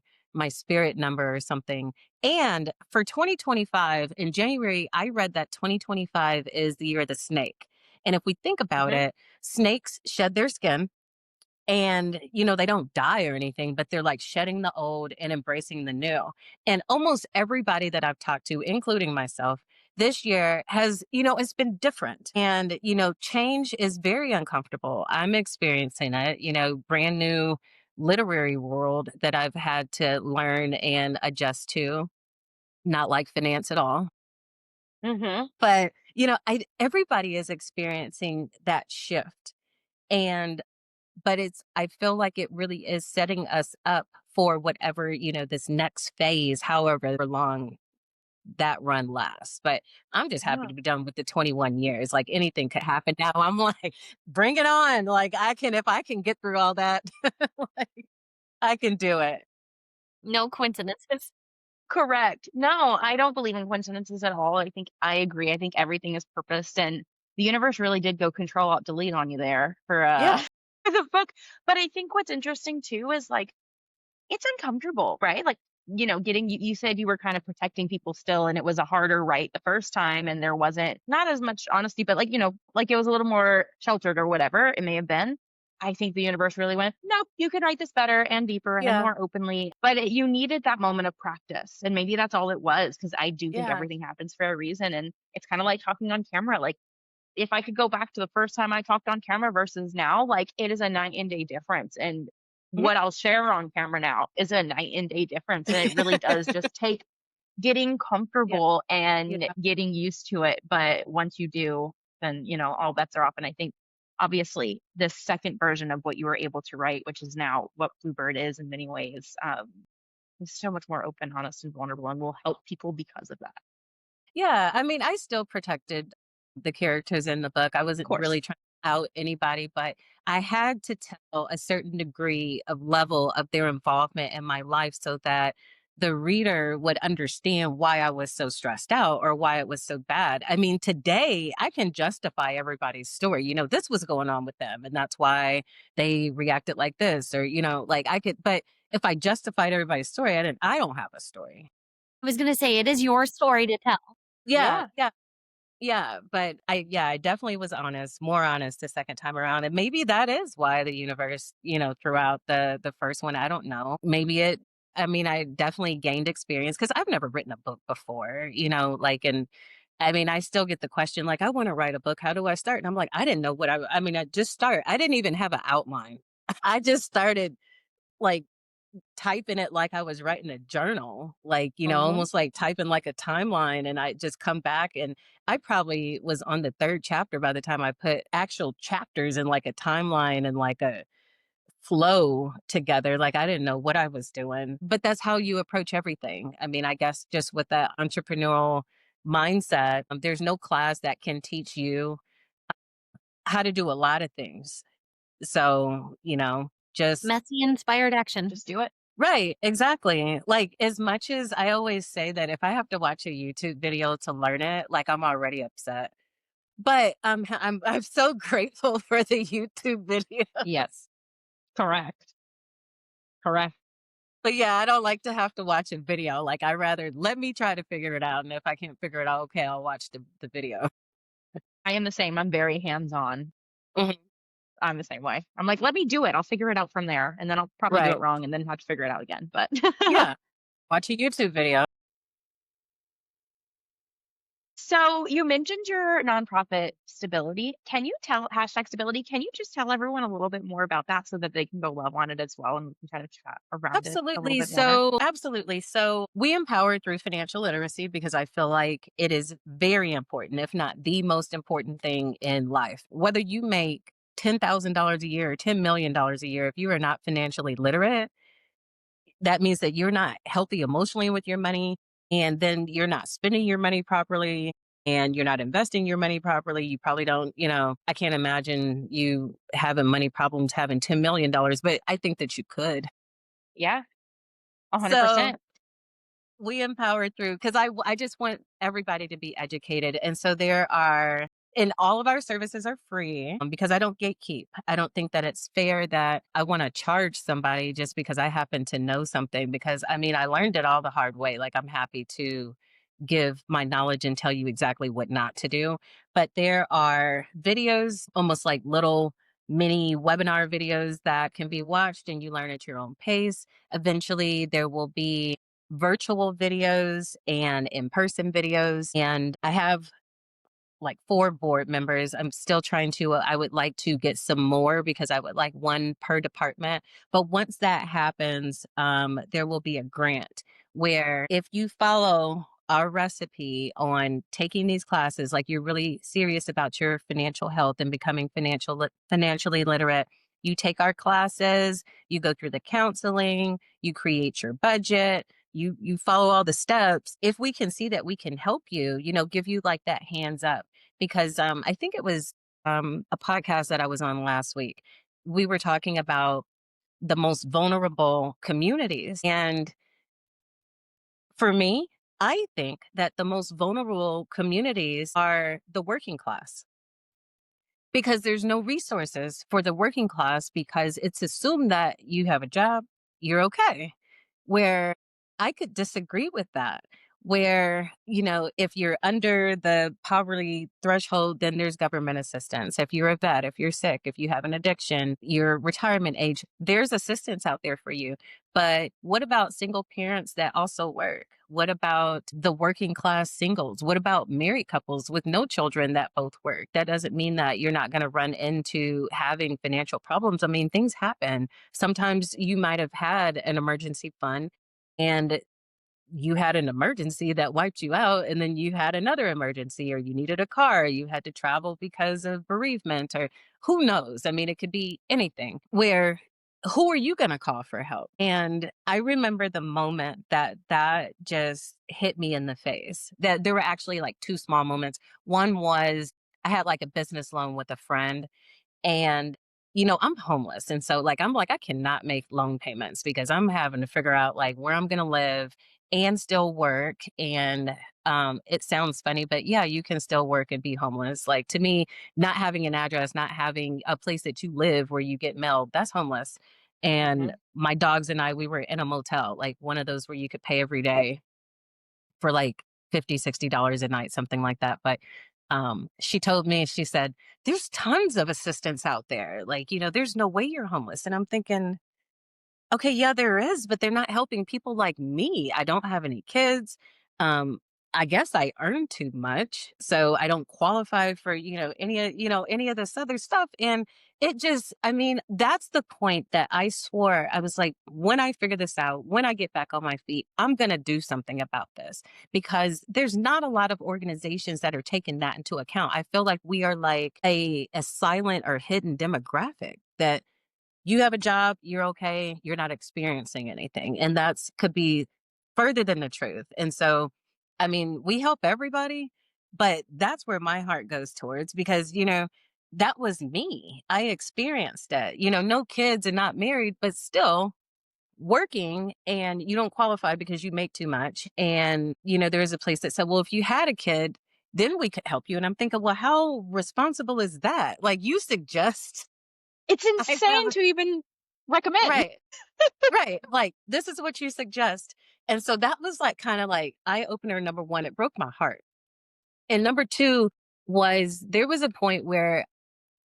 E: spirit number or something. And for 2025 in January, I read that 2025 is the year of the snake. And if we think about
F: Mhm.
E: it, snakes shed their skin and, they don't die or anything, but they're like shedding the old and embracing the new. And almost everybody that I've talked to, including myself, this year has, it's been different. And, change is very uncomfortable. I'm experiencing it, brand new literary world that I've had to learn and adjust to, not like finance at all.
F: Mhm.
E: But, everybody is experiencing that shift. And but I feel like it really is setting us up for whatever, this next phase, however long that run lasts. But I'm just happy
F: Yeah.
E: to be done with the 21 years. Like anything could happen now. I'm like, bring it on. Like if I can get through all that, like, I can do it.
B: No coincidences.
F: Correct. No, I don't believe in coincidences at all. I think I agree. I think everything is purposed, and the universe really did go control alt delete on you there for
E: Yeah.
F: for the book. But I think what's interesting too is like it's uncomfortable, right? Like, getting you said you were kind of protecting people still and it was a harder right the first time and there wasn't not as much honesty, but like, like it was a little more sheltered or whatever it may have been. I think the universe really went, nope, you can write this better and deeper and
E: Yeah.
F: more openly. But you needed that moment of practice. And maybe that's all it was, because I do think
E: Yeah.
F: everything happens for a reason. And it's kind of like talking on camera. Like, if I could go back to the first time I talked on camera versus now, like it is a night and day difference. And
E: Mhm.
F: what I'll share on camera now is a night and day difference. And it really does just take getting
E: Yeah.
F: comfortable and
E: Yeah.
F: getting used to it. But once you do, then, all bets are off. And I think obviously this second version of what you were able to write, which is now what Bluebird is in many ways, is so much more open, honest, and vulnerable and will help people because of that.
E: Yeah, I mean, I still protected the characters in the book. I
F: Of
E: wasn't
F: course.
E: really trying to out anybody, but I had to tell a certain degree of level of their involvement in my life so that the reader would understand why I was so stressed out or why it was so bad. I mean, today I can justify everybody's story. This was going on with them, and that's why they reacted like this, or, like I could, but if I justified everybody's story, I don't have a story.
B: I was gonna say it is your story to tell.
E: Yeah,
F: Yeah.
E: yeah. Yeah, but I definitely was honest, more honest the second time around. And maybe that is why the universe, throughout the first one, I don't know. Maybe I mean, I definitely gained experience because I've never written a book before, like, and I mean, I still get the question, like, I want to write a book. How do I start? And I'm like, I didn't know I mean, I just started. I didn't even have an outline. I just started like typing it like I was writing a journal, like,
F: Mhm.
E: almost like typing like a timeline. And I just come back and I probably was on the third chapter by the time I put actual chapters in like a timeline and like a flow together. Like I didn't know what I was doing, but that's how you approach everything. I mean, I guess just with that entrepreneurial mindset, there's no class that can teach you how to do a lot of things. So, just
B: Messy inspired action.
F: Just do it.
E: right, exactly. Like, as much as I always say that if I have to watch a YouTube video to learn it, like, I'm already upset. But I'm so grateful for the YouTube
F: Yep.
E: videos.
F: Correct. Correct.
E: But, yeah, I don't like to have to watch a video, like, I rather let me try to figure it out, and if I can't figure it out, okay, I'll watch the video.
F: I am the same. I'm very hands on.
E: Mhm.
F: I'm the same way. I'm like, let me do it. I'll figure it out from there. And then I'll probably do it
E: Right.
F: wrong and then have to figure it out again. But
E: Yeah, watch a YouTube video.
F: so you mentioned your nonprofit stability. Can you tell hashtag stability? Can you just tell everyone a little bit more about that so that they can go love on it as well and we can kind of chat around it a little
E: Absolutely.
F: bit more?
E: So we empower through financial literacy because I feel like it is very important, if not the most important thing in life. Whether you make $10,000 a year or $10 million a year, if you are not financially literate, that means that you're not healthy emotionally with your money, and then you're not spending your money properly. and you're not investing your money properly, you probably don't, I can't imagine you having money problems having $10 million, but I think that you could.
F: Yeah,
E: So
F: 100%.
E: we empower through because I just want everybody to be educated. And so there are, and all of our services are free because I don't gatekeep. I don't think that it's fair that I want to charge somebody just because I happen to know something. Because I mean, I learned it all the hard way. Like, I'm happy to give my knowledge and tell you exactly what not to do. But there are videos, almost like little mini webinar videos that can be watched and you learn at your own pace. Eventually, there will be virtual videos and in-person videos. And I have like 4 board members. I'm still trying to, I would like to get some more because I would like one per department. But once that happens, there will be a grant where if you follow our recipe on taking these classes, like you're really serious about your financial health and becoming financially literate, you take our classes, you go through the counseling, you create your budget, you follow all the steps. If we can see that we can help you, give you like that hands up. Because I think it was a podcast that I was on last week. We were talking about the most vulnerable communities. And for me, I think that the most vulnerable communities are the working class, because there's no resources for the working class because it's assumed that you have a job, you're okay. Where I could disagree with that. Where, if you're under the poverty threshold, then there's government assistance. If you're a vet, if you're sick, if you have an addiction, your retirement age, there's assistance out there for you. But what about single parents that also work? What about the working class singles? What about married couples with no children that both work? That doesn't mean that you're not going to run into having financial problems. I mean, things happen. Sometimes you might have had an emergency fund and you had an emergency that wiped you out, and then you had another emergency, or you needed a car, you had to travel because of bereavement, or who knows? I mean, it could be anything. Where who are you going to call for help? And I remember the moment that just hit me in the face. That there were actually like 2 small moments. One was I had like a business loan with a friend, and, I'm homeless. And so, like, I'm like, I cannot make loan payments because I'm having to figure out like where I'm going to live and still work. And it sounds funny, but yeah, you can still work and be homeless. Like, to me, not having an address, not having a place that you live where you get mail, that's homeless. And
F: Mhm.
E: my dogs and I, we were in a motel, like one of those where you could pay every day for like $50, $60 a night, something like that. But she told me, she said, there's tons of assistance out there. Like, there's no way you're homeless. And I'm thinking, okay, yeah, there is, but they're not helping people like me. I don't have any kids. Um, I guess I earn too much, so I don't qualify for, any of this other stuff. And it just, I mean, that's the point that I swore I was like, when I figure this out, when I get back on my feet, I'm gonna do something about this, because there's not a lot of organizations that are taking that into account. I feel like we are like a silent or hidden demographic that you have a job, you're okay, you're not experiencing anything. And that's could be further than the truth. And so, I mean, we help everybody, but that's where my heart goes towards because, that was me. I experienced it. No kids and not married, but still working, and you don't qualify because you make too much. And, there's a place that said, well, if you had a kid, then we could help you. And I'm thinking, well, how responsible is that? Like, you suggest
F: It's
E: I have
F: insane to even recommend.
E: right. Right. Like, this is what you suggest. And so that was like kind of like eye opener number 1. It broke my heart. And number 2 was there was a point where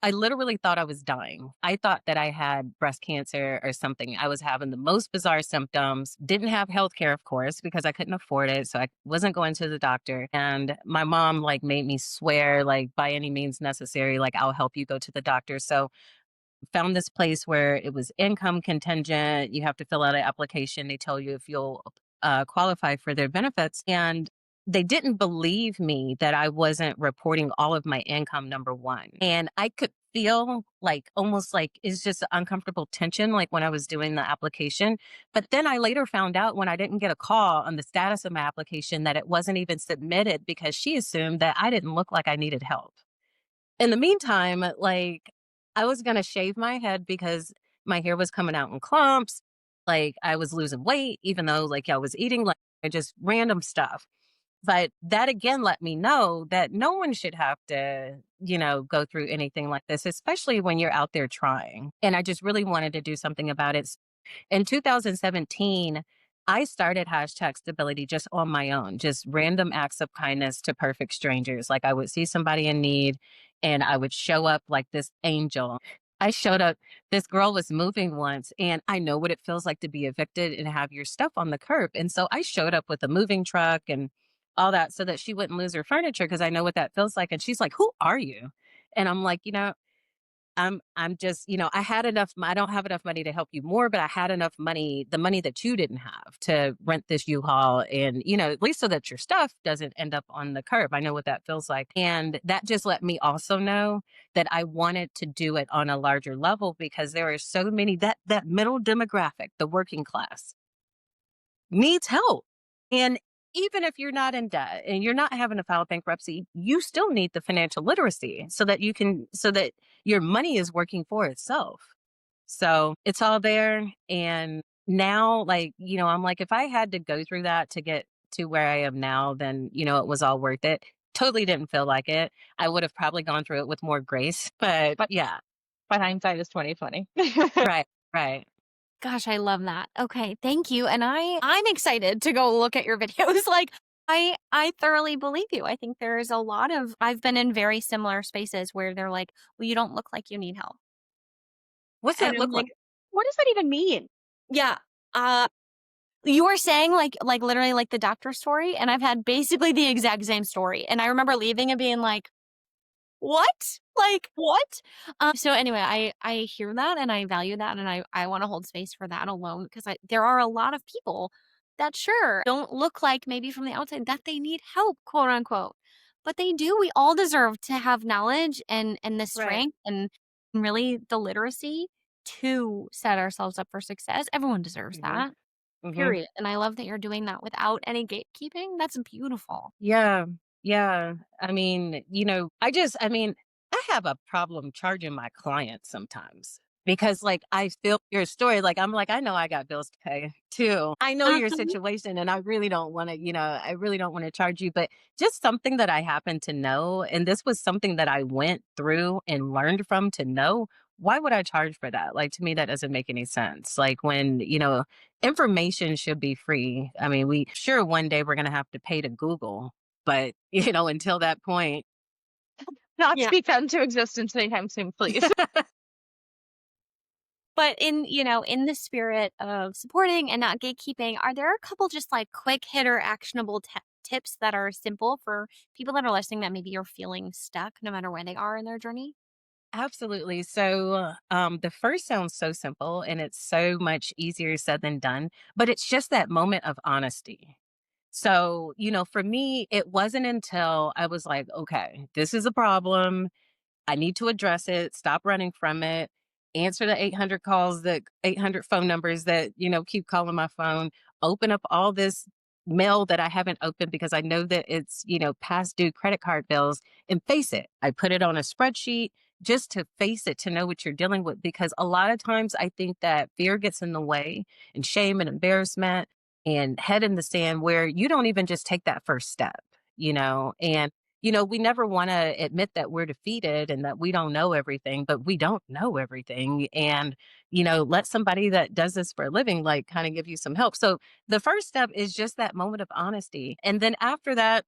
E: I literally thought I was dying. I thought that I had breast cancer or something. I was having the most bizarre symptoms, didn't have health care, of course, because I couldn't afford it. So I wasn't going to the doctor. And my mom like made me swear, like, by any means necessary, like, I'll help you go to the doctor. So found this place where it was income contingent. You have to fill out an application. They tell you if you'll qualify for their benefits. And they didn't believe me that I wasn't reporting all of my income, number 1. And I could feel like almost like it's just uncomfortable tension, like when I was doing the application. But then I later found out when I didn't get a call on the status of my application that it wasn't even submitted because she assumed that I didn't look like I needed help. In the meantime, like I was gonna shave my head because my hair was coming out in clumps. Like I was losing weight, even though like I was eating like just random stuff. But that again let me know that no one should have to, go through anything like this, especially when you're out there trying. And I just really wanted to do something about it. In 2017, I started hashtag stability just on my own, just random acts of kindness to perfect strangers. Like I would see somebody in need and I would show up like this angel. I showed up, this girl was moving once, and I know what it feels like to be evicted and have your stuff on the curb. And so I showed up with a moving truck and all that so that she wouldn't lose her furniture because I know what that feels like. And she's like, "Who are you?" And I'm like, I'm just, I had enough, I don't have enough money to help you more, but I had enough money, the money that you didn't have to rent this U-Haul and, at least so that your stuff doesn't end up on the curb. I know what that feels like. And that just let me also know that I wanted to do it on a larger level because there are so many that middle demographic, the working class needs help. And even if you're not in debt and you're not having to file bankruptcy, you still need the financial literacy so that your money is working for itself. So it's all there. And now, like, I'm like, if I had to go through that to get to where I am now, then, it was all worth it. Totally didn't feel like it. I would have probably gone through it with more grace, but
F: But
E: yeah,
F: but hindsight is 2020.
E: right, right.
B: Gosh, I love that. Okay, thank you. And I'm excited to go look at your videos. Like I thoroughly believe you. I think there's a lot of I've been in very similar spaces where they're like, "Well, you don't look like you need help."
E: What's
B: And
E: that
B: I'm
E: look
B: like,
E: like?
F: What does that even mean?
B: "Yeah, uh you were saying like literally like the doctor story, and I've had basically the exact same story. And I remember leaving and being like, what? Like, what? So anyway, I hear that and I value that and I want to hold space for that alone because there are a lot of people that sure don't look like maybe from the outside that they need help, quote unquote. But they do. We all deserve to have knowledge and the
E: Right.
B: strength and really the literacy to set ourselves up for success. Everyone deserves
E: Hmm.
B: that.
E: Hmm.
B: Period. And I love that you're doing that without any gatekeeping. That's beautiful.
E: Yeah. Yeah. I mean, I have a problem charging my clients sometimes because like I feel your story. Like I'm like, I know I got bills to pay too. I know your
B: Mhm.
E: situation and I really don't want to, I really don't want to charge you, but just something that I happen to know. And this was something that I went through and learned from to know. Why would I charge for that? Like to me, that doesn't make any sense. Like when, information should be free. I mean, we sure one day we're going to have to pay to Google, but until that point,
F: Not
B: Yeah.
F: speak that into existence anytime soon, please.
B: But in the spirit of supporting and not gatekeeping, are there a couple just like quick hitter actionable tips that are simple for people that are listening that maybe you're feeling stuck no matter where they are in their journey?
E: absolutely. So, the first sounds so simple and it's so much easier said than done, but it's just that moment of honesty. So, for me, it wasn't until I was like, okay, this is a problem. I need to address it, stop running from it, answer the 800 calls, the 800 phone numbers that, keep calling my phone, open up all this mail that I haven't opened because I know that it's, past due credit card bills and face it. I put it on a spreadsheet just to face it, to know what you're dealing with. Because a lot of times I think that fear gets in the way and shame and embarrassment and head in the sand where you don't even just take that first step, and we never want to admit that we're defeated and that we don't know everything, but we don't know everything. And, let somebody that does this for a living, like kind of give you some help. So the first step is just that moment of honesty. And then after that,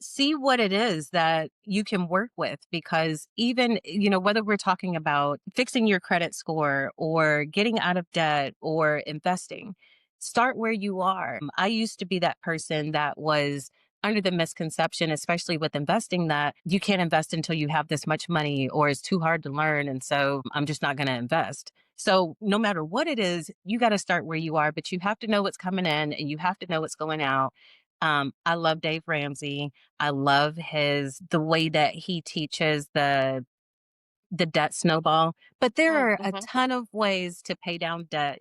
E: see what it is that you can work with because even whether we're talking about fixing your credit score or getting out of debt or investing, start where you are. I used to be that person that was under the misconception, especially with investing, that you can't invest until you have this much money or it's too hard to learn, and so I'm just not going to invest. So no matter what it is, you got to start where you are, but you have to know what's coming in and you have to know what's going out. I love Dave Ramsey. I love the way that he teaches the debt snowball. But there are a
F: Mm-hmm.
E: ton of ways to pay down debt.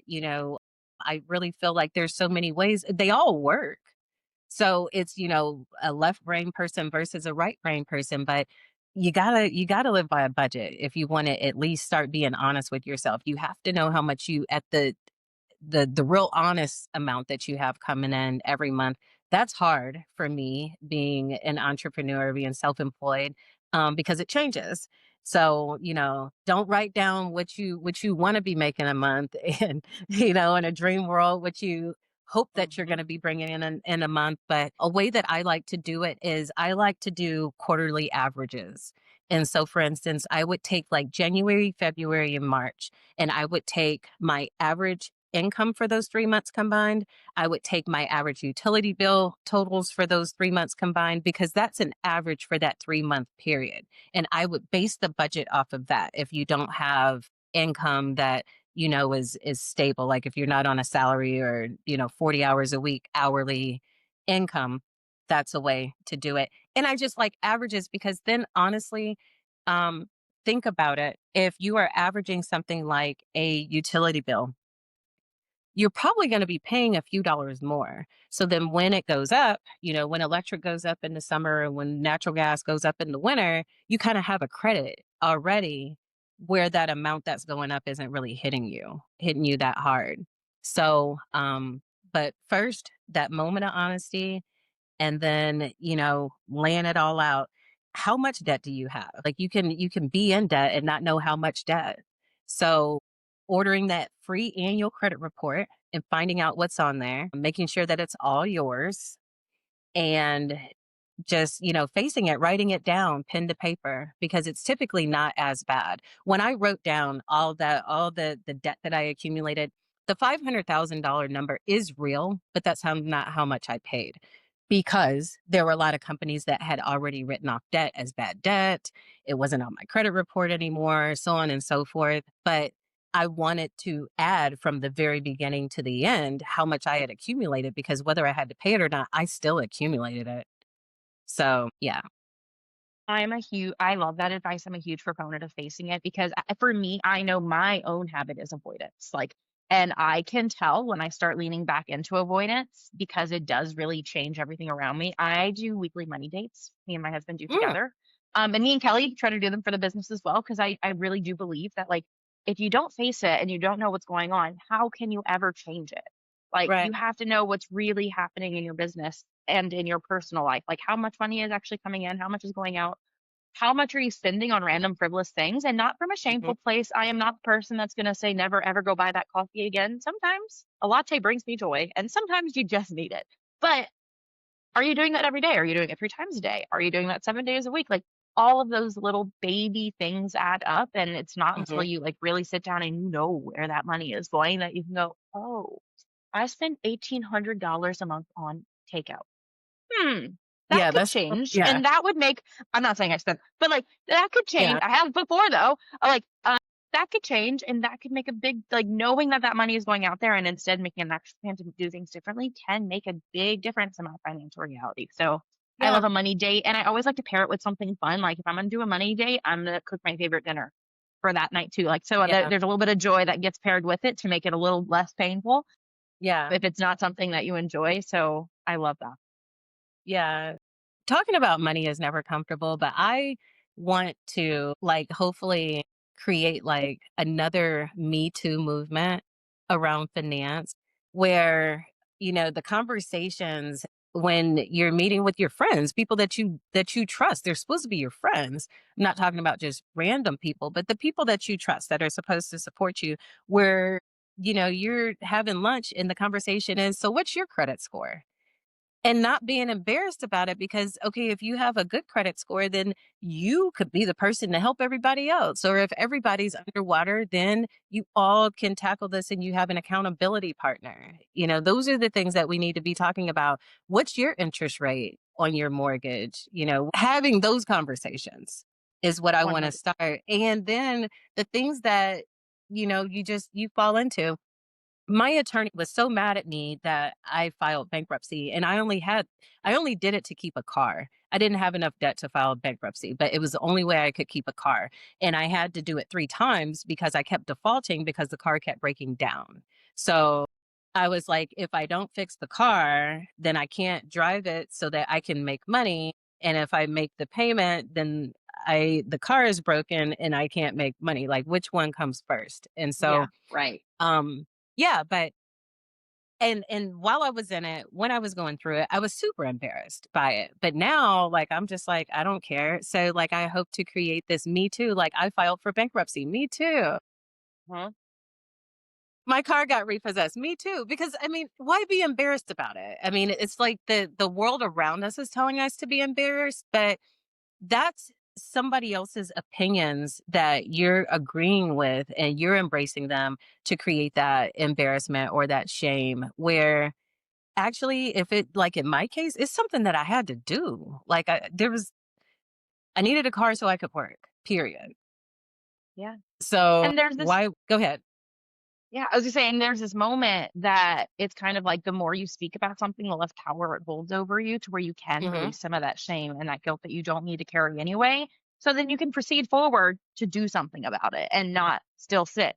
E: I really feel like there's so many ways. They all work. So it's, a left brain person versus a right brain person, but you gotta live by a budget if you want to at least start being honest with yourself. You have to know how much you at the real honest amount that you have coming in every month. That's hard for me being an entrepreneur, being self-employed, because it changes. So, don't write down what you want to be making a month and, in a dream world, what you hope that you're
F: Mm-hmm.
E: going to be bringing in a month. But a way that I like to do it is I like to do quarterly averages. And so, for instance, I would take like January, February, and March, and I would take my average income for those 3 months combined. I would take my average utility bill totals for those 3 months combined, because that's an average for that 3 month period. And I would base the budget off of that. If you don't have income that is stable, like if you're not on a salary or 40 hours a week hourly income, that's a way to do it. And I just like averages because then honestly, um think about it. If you are averaging something like a utility bill, you're probably going to be paying a few dollars more. So then when it goes up, when electric goes up in the summer and when natural gas goes up in the winter, you kind of have a credit already where that amount that's going up isn't really hitting you that hard. So, but first, that moment of honesty, and then, laying it all out. How much debt do you have? Like you can be in debt and not know how much debt. So ordering that free annual credit report and finding out what's on there, making sure that it's all yours, and just facing it, writing it down pen to paper, because it's typically not as bad. When I wrote down all the debt that I accumulated, the $500,000 number is real, but that's not how much I paid, because there were a lot of companies that had already written off debt as bad debt. It wasn't on my credit report anymore, so on and so forth. But I wanted to add from the very beginning to the end how much I had accumulated, because whether I had to pay it or not, I still accumulated it. So, yeah.
F: I love that advice. I'm a huge proponent of facing it because for me, I know my own habit is avoidance. And I can tell when I start leaning back into avoidance because it does really change everything around me. I do weekly money dates. Me and my husband do
E: Mm,
F: together. And me and Kelly try to do them for the business as well because I really do believe that if you don't face it and you don't know what's going on, how can you ever change it? You
E: right.
F: have to know what's really happening in your business and in your personal life. Like how much money is actually coming in, how much is going out, how much are you spending on random frivolous things, and not from a
E: Mhm,
F: shameful place. I am not the person that's going to say never ever go buy that coffee again. Sometimes a latte brings me joy and sometimes you just need it. But are you doing that every day? Are you doing it 3 times a day? Are you doing that 7 days a week? All of those little baby things add up, and it's not until
E: mhm.
F: you really sit down and you know where that money is going that you can go, oh, I spend $1,800 a month on takeout. Hmm, that
E: Yeah,
F: could
E: that's
F: change,
E: yeah,
F: and that would make I'm not saying I spent, but, that could change.
E: yeah,
F: I have before, though. That could change, and that could make a big knowing that that money is going out there and instead making an action plan to do things differently can make a big difference in my financial reality. So, I
E: yeah,
F: love a money date, and I always like to pair it with something fun. Like, if I'm gonna do a money date, I'm gonna cook my favorite dinner for that night too.
E: yeah,
F: There's a little bit of joy that gets paired with it to make it a little less painful
E: yeah,
F: if it's not something that you enjoy, so I love that.
E: yeah. Talking about money is never comfortable, but I want to hopefully create another Me Too movement around finance where, the conversations when you're meeting with your friends, people that you trust, they're supposed to be your friends. I'm not talking about just random people, but the people that you trust that are supposed to support you, where, you're having lunch and the conversation is, so what's your credit score? And not being embarrassed about it, because, okay, if you have a good credit score, then you could be the person to help everybody else. Or if everybody's underwater, then you all can tackle this and you have an accountability partner. Those are the things that we need to be talking about. What's your interest rate on your mortgage? Having those conversations is what I want to
F: 100.
E: start. And then the things that, you fall into. my attorney was so mad at me that I filed bankruptcy, and I only did it to keep a car. I didn't have enough debt to file bankruptcy, but it was the only way I could keep a car. And I had to do it 3 times because I kept defaulting because the car kept breaking down. So I was like, if I don't fix the car, then I can't drive it so that I can make money. And if I make the payment, then the car is broken and I can't make money. Like, which one comes first? And
F: Yeah,
E: so
F: right.
E: um yeah, but and while I was in it, when I was going through it, I was super embarrassed by it. But now, like, I'm just like, I don't care. So, like, I hope to create this me too. Like, I filed for bankruptcy. Me too.
F: Huh?
E: My car got repossessed. Me too. Because I mean, why be embarrassed about it? I mean, it's like the world around us is telling us to be embarrassed, but that's somebody else's opinions that you're agreeing with and you're embracing them to create that embarrassment or that shame where actually if it like in my case it's something that I had to do like I needed a car so I could work period.
F: Yeah.
E: So
F: And there's this
E: why go ahead.
F: Yeah, I was just saying there's this moment that it's kind of like the more you speak about something, the less power it holds over you to where you can
E: Hmm.
F: release some of that shame and that guilt that you don't need to carry anyway. So then you can proceed forward to do something about it and not still sit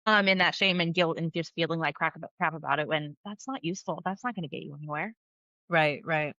F: in that shame and guilt and just feeling like crap about it when that's not useful. That's not going to get you anywhere.
E: Right, right.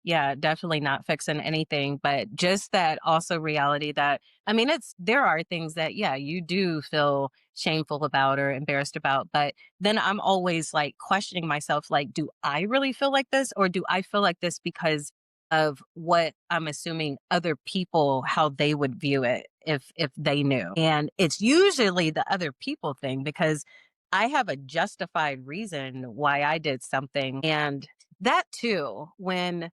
E: Yeah, definitely not fixing anything, but just that also reality that I mean, there are things that yeah, you do feel shameful about or embarrassed about, but then I'm always like questioning myself like, do I really feel like this or do I feel like this because of what I'm assuming other people how they would view it if they knew. And it's usually the other people thing because I have a justified reason why I did something and that too when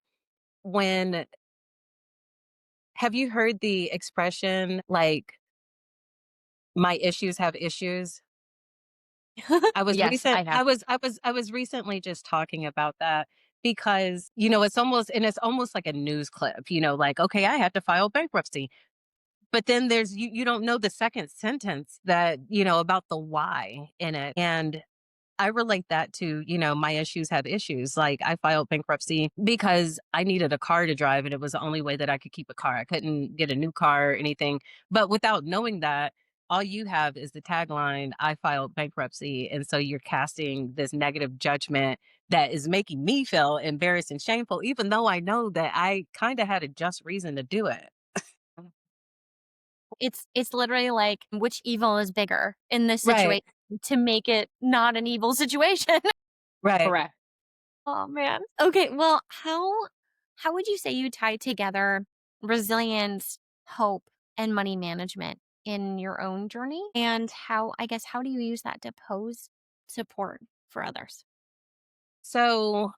E: have you heard the expression like my issues have issues?
F: Yes, I have.
E: I was recently just talking about that because, it's almost like a news clip, like, okay, I had to file bankruptcy. But then you don't know the second sentence that, about the why in it. And I relate that to, my issues have issues. Like I filed bankruptcy because I needed a car to drive and it was the only way that I could keep a car. I couldn't get a new car or anything. But without knowing that, all you have is the tagline, I filed bankruptcy. And so you're casting this negative judgment that is making me feel embarrassed and shameful, even though I know that I kind of had a just reason to do it.
B: It's literally like which evil is bigger in this
E: Right.
B: situation to make it not an evil situation.
E: Right.
F: Correct.
B: Oh man. Okay, well, how would you say you tie together resilience, hope, and money management in your own journey? And how do you use that to pose support for others?
E: So,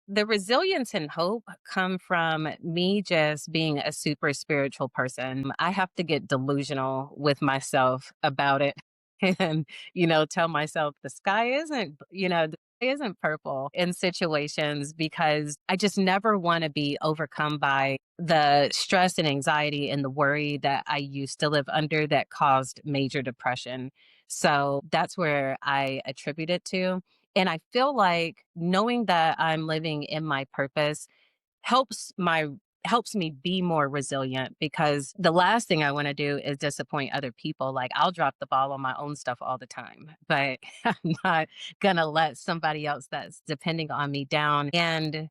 E: the resilience and hope come from me just being a super spiritual person. I have to get delusional with myself about it and, tell myself the sky isn't, the sky isn't purple in situations because I just never want to be overcome by the stress and anxiety and the worry that I used to live under that caused major depression. So that's where I attribute it to. And I feel like knowing that I'm living in my purpose helps my helps me be more resilient because the last thing I want to do is disappoint other people. Like I'll drop the ball on my own stuff all the time, but I'm not gonna let somebody else that's depending on me down. And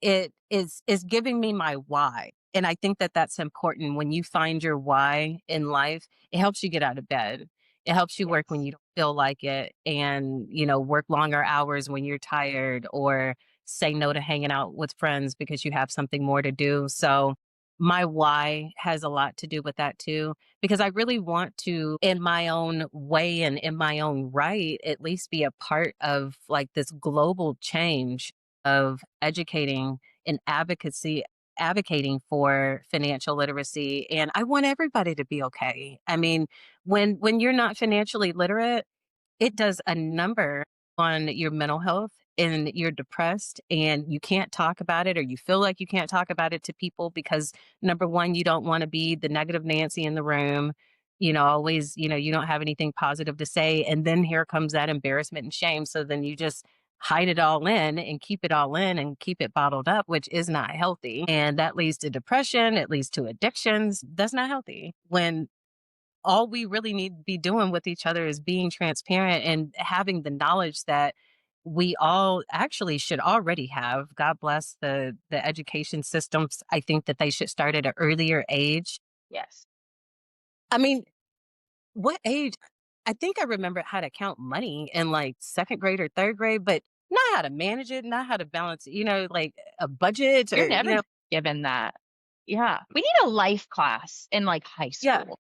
E: it is giving me my why. And I think that that's important when you find your why in life, it helps you get out of bed. It helps you work when
F: Yes.
E: you don't feel like it and, work longer hours when you're tired or say no to hanging out with friends because you have something more to do. So my why has a lot to do with that too, because I really want to, in my own way and in my own right, at least be a part of like this global change of educating and advocating for financial literacy and I want everybody to be okay. I mean, when you're not financially literate, it does a number on your mental health and you're depressed and you can't talk about it or you feel like you can't talk about it to people because number one, you don't want to be the negative Nancy in the room. always, you don't have anything positive to say. And then here comes that embarrassment and shame. So then you just hide it all in and keep it all in and keep it bottled up, which is not healthy. And that leads to depression. It leads to addictions. That's not healthy. When all we really need to be doing with each other is being transparent and having the knowledge that we all actually should already have. God bless the education systems. I think that they should start at an earlier age.
F: Yes.
E: I mean, what age? I think I remember how to count money in like second grade or third grade, but not how to manage it, not how to balance, like a budget
F: You're
E: or,
F: never given that. Yeah. We need a life class in like high
E: yeah.
F: school.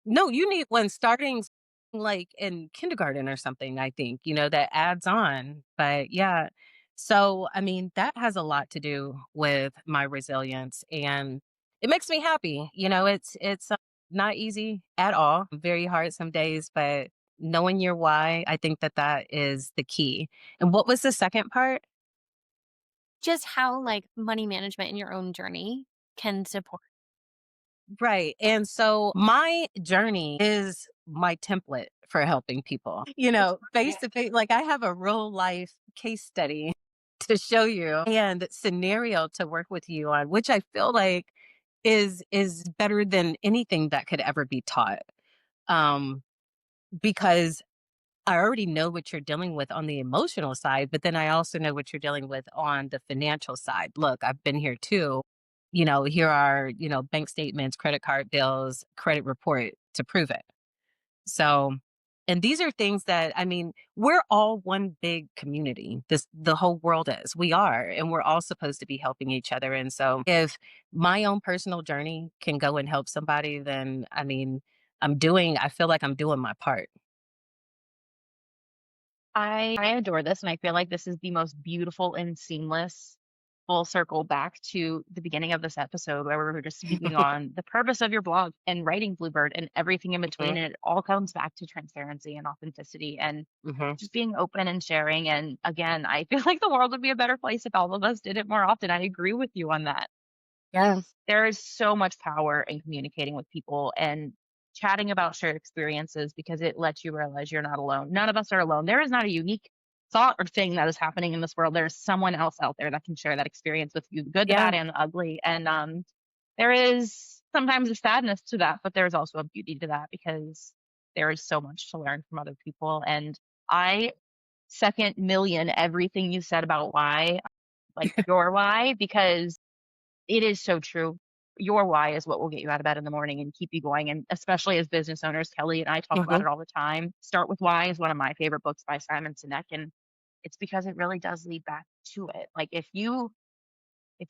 E: No, you need one starting like in kindergarten or something, I think, that adds on. But yeah. So, I mean, that has a lot to do with my resilience and it makes me happy. It's not easy at all. Very hard some days, but knowing your why, I think that that is the key. And what was the second part?
B: Just how like money management in your own journey can support.
E: Right. And so my journey is my template for helping people, face to face. Like I have a real life case study to show you and scenario to work with you on, which I feel like is better than anything that could ever be taught. Um, because I already know what you're dealing with on the emotional side, but then I also know what you're dealing with on the financial side. Look, I've been here too. Here are, bank statements, credit card bills, credit report to prove it. So, and these are things that, I mean, we're all one big community. The whole world is. We are, and we're all supposed to be helping each other. And so, if my own personal journey can go and help somebody, then I mean, I feel like I'm doing my part.
F: I adore this, and I feel like this is the most beautiful and seamless full circle back to the beginning of this episode where we were just speaking on the purpose of your blog and writing Bluebird and everything in between.
E: Mhm,
F: And it all comes back to transparency and authenticity and
E: mhm.
F: just being open and sharing. And again, I feel like the world would be a better place if all of us did it more often. I agree with you on that.
E: Yeah.
F: There is so much power in communicating with people and chatting about shared experiences because it lets you realize you're not alone. None of us are alone. There is not a unique thought or thing that is happening in this world. There's someone else out there that can share that experience with you, the good, the
E: Yeah.
F: bad, and the ugly. And there is sometimes a sadness to that, but there's also a beauty to that because there is so much to learn from other people. And I second million everything you said about why, like your why, because it is so true. Your why is what will get you out of bed in the morning and keep you going. And especially as business owners, Kelly and I talk about
E: Mhm.
F: it all the time. Start with Why is one of my favorite books by Simon Sinek. And it's because it really does lead back to it. Like if you're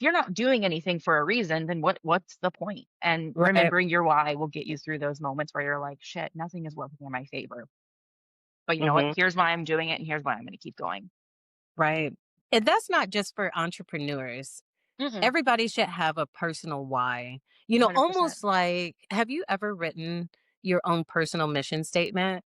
F: not doing anything for a reason, then what's the point? And
E: Right.
F: remembering your why will get you through those moments where you're like, shit, nothing is working in my favor. But you know what?
E: Mhm.
F: Here's why I'm doing it and here's why I'm gonna keep going.
E: Right. And that's not just for entrepreneurs.
F: Mm-mm,
E: Everybody should have a personal why.
F: 100%.
E: Almost like, have you ever written your own personal mission statement?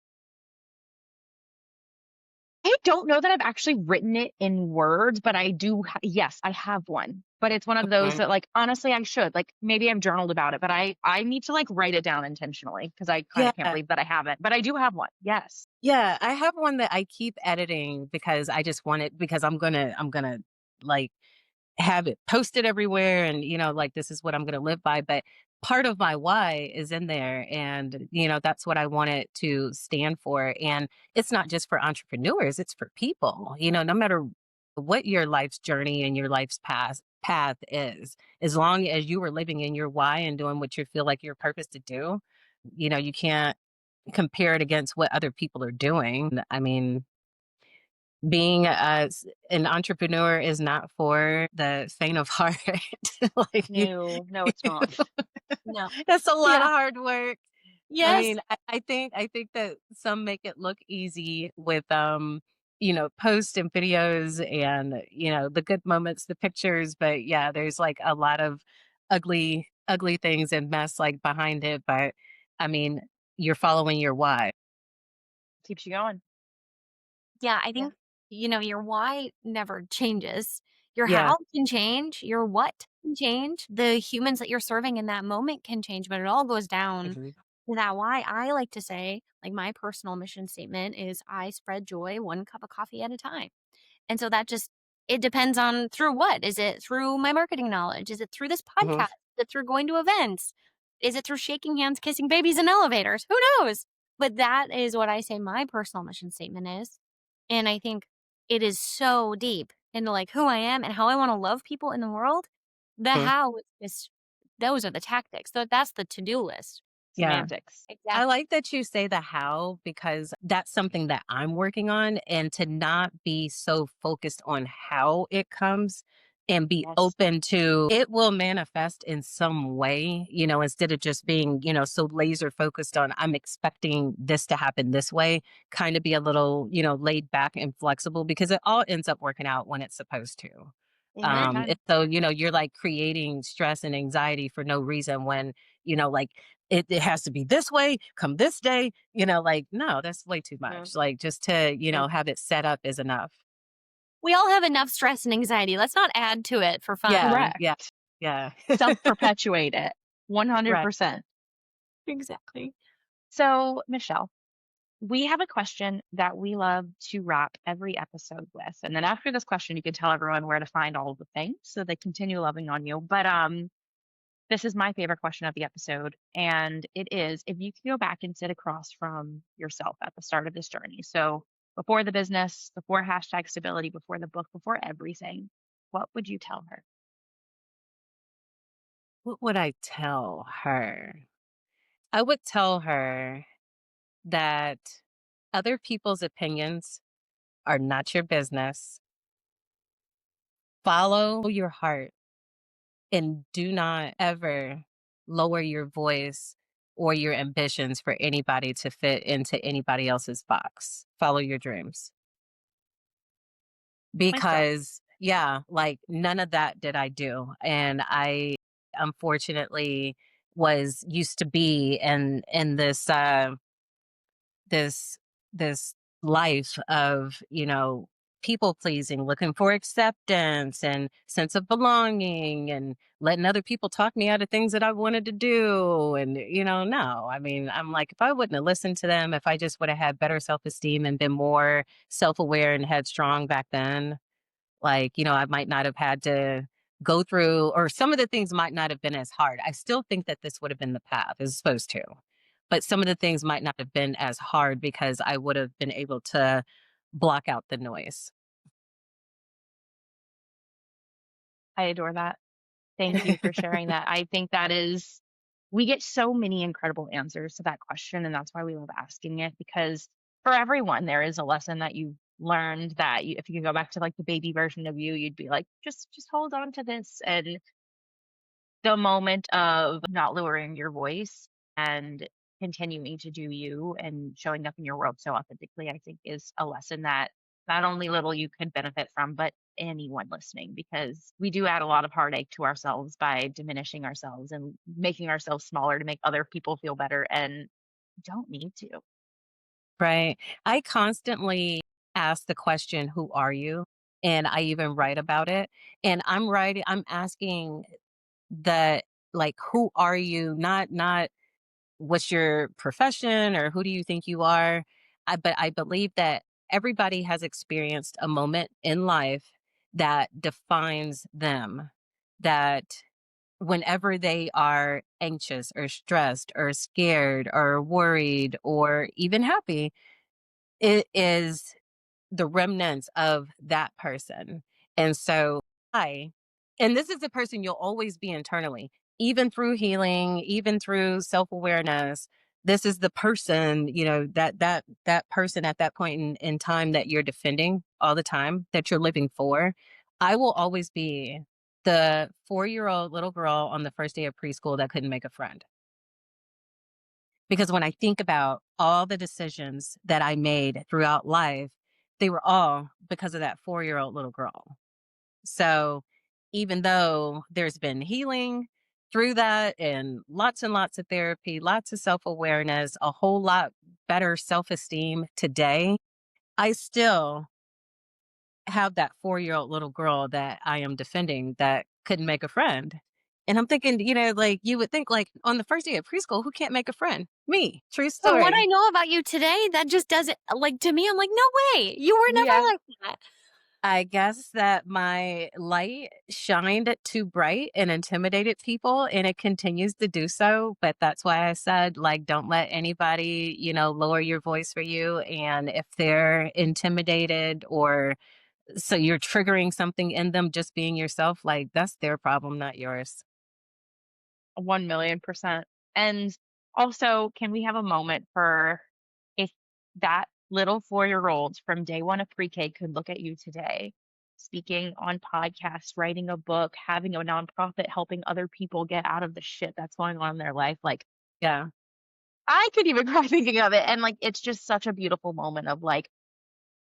F: I don't know that I've actually written it in words, but I do yes, I have one. But it's one of those
E: Mhm.
F: that, like, honestly, I should. Like, maybe I've journaled about it, but I need to, like, write it down intentionally because I kinda can't
E: Yeah.
F: believe that I haven't. But I do have one. Yes.
E: Yeah. I have one that I keep editing because I just want it because I'm gonna like have it posted everywhere and like this is what I'm going to live by, but part of my why is in there and that's what I want it to stand for. And it's not just for entrepreneurs, it's for people. No matter what your life's journey and your life's path is, as long as you are living in your why and doing what you feel like your purpose to do, you can't compare it against what other people are doing. I mean, being an entrepreneur is not for the faint of heart. like you,
F: No, no, it's not.
B: No.
E: that's a lot of
F: Yeah.
E: hard work. I
B: Yes.
E: mean, I think that some make it look easy with posts and videos and the good moments, the pictures, but yeah, there's like a lot of ugly things and mess like behind it, but I mean, you're following your why.
F: Keeps you going.
B: Yeah, I
F: Yeah.
B: think, your why never changes. Your
E: Yeah.
B: how can change, your what can change, the humans that you're serving in that moment can change, but it all goes down
E: Mhm.
B: that why I like to say, like, my personal mission statement is I spread joy one cup of coffee at a time. And so that just it depends on through what? Is it through my marketing knowledge? Is it through this
E: Mhm.
B: podcast? Is it through going to events? Is it through shaking hands, kissing babies in elevators? Who knows? But that is what I say my personal mission statement is. And I think it is so deep into like who I am and how I want to love people in the world. The
E: Mhm.
B: how is those are the tactics. That's the to-do list.
E: Yeah.
F: Semantics.
E: I
B: Exactly.
E: like that you say the how because that's something that I'm working on and to not be so focused on how it comes and be
F: Yes.
E: open to it will manifest in some way, instead of just being, so laser focused on I'm expecting this to happen this way, kind of be a little, laid back and flexible because it all ends up working out when it's supposed to.
F: Every
B: Amen.
E: And
F: time.
E: so, you're like creating stress and anxiety for no reason when, like it has to be this way, come this day, like, no, that's way too
F: Mm,
E: much. Like just to,
F: mm.
E: have it set up is enough.
B: We all have enough stress and anxiety. Let's not add to it for fun.
E: Yeah, yeah,
F: Correct.
E: yeah.
F: Self-perpetuate it.
E: Right.
F: 100%.
B: Exactly.
F: So, Michelle, we have a question that we love to wrap every episode with. And then after this question, you can tell everyone where to find all of the things so they continue loving on you. But this is my favorite question of the episode. And it is if you could go back and sit across from yourself at the start of this journey. So before the business, before hashtag stability, before the book, before everything, what would you tell her?
E: What would I tell her? I would tell her that other people's opinions are not your business. Follow your heart and do not ever lower your voice or your ambitions for anybody to fit into anybody else's box. Follow your dreams.
F: Mic drop.
E: Because, yeah, like none of that did I do. And I unfortunately was used to be in this this life of, people pleasing, looking for acceptance and sense of belonging and letting other people talk me out of things that I wanted to do. And, no, I mean, I'm like, if I wouldn't have listened to them, if I just would have had better self-esteem and been more self-aware and headstrong back then, like, I might not have had to go through, or some of the things might not have been as hard. I still think that this would have been the path as supposed to. But some of the things might not have been as hard because I would have been able to block out the noise.
F: I adore that. Thank you for sharing that. I think that is, we get so many incredible answers to that question. And that's why we love asking it because for everyone, there is a lesson that you learned that you, if you could go back to like the baby version of you, you'd be like, just hold on to this. And the moment of not lowering your voice and continuing to do you and showing up in your world so authentically, I think is a lesson that not only little you could benefit from, but anyone listening, because we do add a lot of heartache to ourselves by diminishing ourselves and making ourselves smaller to make other people feel better. And don't need to.
E: Right. I constantly ask the question, who are you? And I even write about it. And I'm asking the like, who are you? Not what's your profession or who do you think you are? But I believe that everybody has experienced a moment in life that defines them, that whenever they are anxious or stressed or scared or worried or even happy, it is the remnants of that person. And so I, and this is the person you'll always be internally, even through healing, even through self-awareness. This is the person, that person at that point in time that you're defending all the time, that you're living for. I will always be the 4-year-old little girl on the first day of preschool that couldn't make a friend. Because when I think about all the decisions that I made throughout life, they were all because of that 4-year-old little girl. So even though there's been healing through that and lots of therapy, lots of self-awareness, a whole lot better self-esteem today, I still have that 4-year-old little girl that I am defending that couldn't make a friend. And I'm thinking, like you would think like on the first day of preschool, who can't make a friend? Me. True
B: But what I
E: story.
B: know about you today, that just doesn't like to me. I'm like, no way. You were never
F: Yeah.
B: like that.
E: I guess that my light shined too bright and intimidated people, and it continues to do so. But that's why I said, like, don't let anybody, lower your voice for you. And if they're intimidated or so you're triggering something in them just being yourself, like, that's their problem, not yours.
F: 1,000,000%. And also, can we have a moment for if that little 4-year-old from day one of pre-K could look at you today, speaking on podcasts, writing a book, having a nonprofit, helping other people get out of the shit that's going on in their life. Like,
E: Yeah.
F: I could even cry thinking of it. And like, it's just such a beautiful moment of like,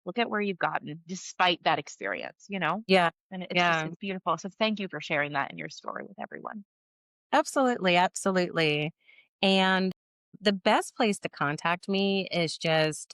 F: look at where you've gotten despite that experience, you know?
E: Yeah.
F: And it's just,
E: Yeah.
F: it's beautiful. So thank you for sharing that in your story with everyone.
E: Absolutely. Absolutely. And the best place to contact me is just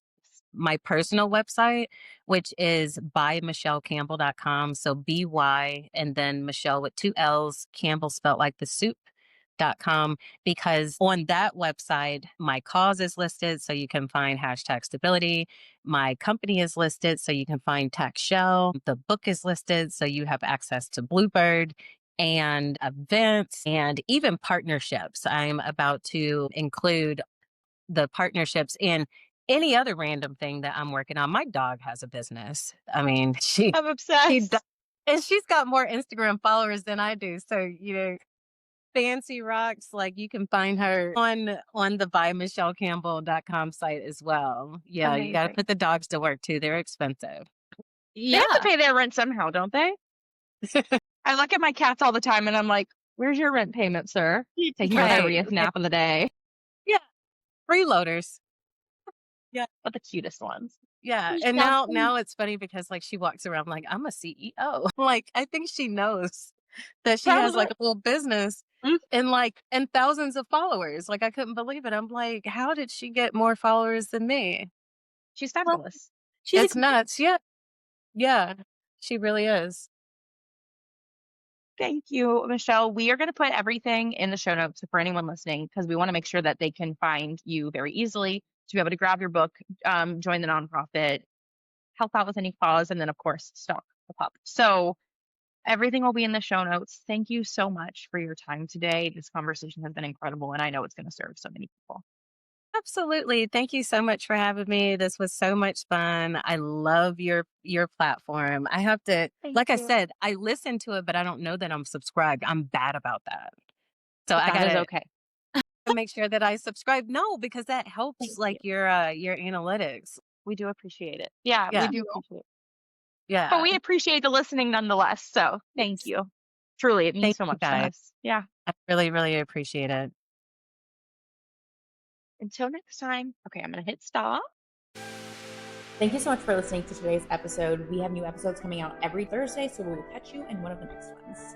E: my personal website, which is bymichellecampbell.com. So BY and then Michelle with two L's, Campbell spelled like the soup.com, because on that website, my cause is listed. So you can find hashtag stability. My company is listed. So you can find Tax Shell. The book is listed. So you have access to Bluebird and events and even partnerships. I'm about to include the partnerships in any other random thing that I'm working on. My dog has a business. I mean,
F: I'm
E: she does,
F: obsessed.
E: and she's got more Instagram followers than I do. So, Fancy Rocks, like you can find her on the bymichellecampbell.com site as well. Yeah, you got to
F: Amazing.
E: put the dogs to work too. They're expensive.
F: They have to pay their rent somehow, don't they? I look at my cats all the time and I'm like, where's your rent payment, sir? Taking my
E: Right.
F: 30th nap of the day.
E: Yeah. Freeloaders. Yeah.
F: But the cutest ones.
E: Yeah. And now it's funny because like she walks around like I'm a CEO. Like I think she knows that she has
F: Probably.
E: like a little business
F: Mm.
E: and thousands of followers. Like I couldn't believe it. I'm like, how did she get more followers than me?
F: She's
B: Well,
F: fabulous.
B: she's
E: It's nuts. Yeah. Yeah. She really is.
F: Thank you, Michelle. We are going to put everything in the show notes for anyone listening because we want to make sure that they can find you very easily to be able to grab your book, join the nonprofit, help out with any cause, and then, of course, stock the pup. So everything will be in the show notes. Thank you so much for your time today. This conversation has been incredible, and I know it's going to serve so many people.
E: Absolutely. Thank you so much for having me. This was so much fun. I love your platform. I have to,
F: Thank
E: like I
F: you.
E: said, I listen to it, but I don't know that I'm subscribed. I'm bad about that. So I
F: That is
E: gotta
F: okay.
E: make sure that I subscribe. No, because that helps
F: Thank
E: like
F: you.
E: your analytics.
F: We do appreciate it. Yeah, we
E: Yeah.
F: do appreciate it. But
E: Yeah.
F: we appreciate the listening nonetheless. So thank you. Truly, it
E: Thank
F: means so
E: you
F: much to
E: guys.
F: us. Yeah.
E: I really, really appreciate it.
F: Until next time. Okay, I'm going to hit stop.
D: Thank you so much for listening to today's episode. We have new episodes coming out every Thursday, so we will catch you in one of the next ones.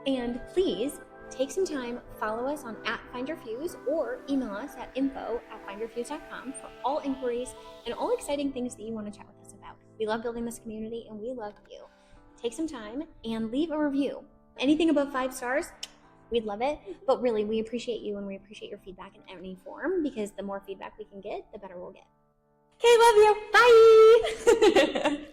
C: And please take some time, follow us on @FindYourFuse or email us at info@findyourfuse.com for all inquiries and all exciting things that you want to chat with us about. We love building this community and we love you. Take some time and leave a review. Anything above 5 stars, we'd love it. But really, we appreciate you and we appreciate your feedback in any form because the more feedback we can get, the better we'll get. Okay, love you. Bye.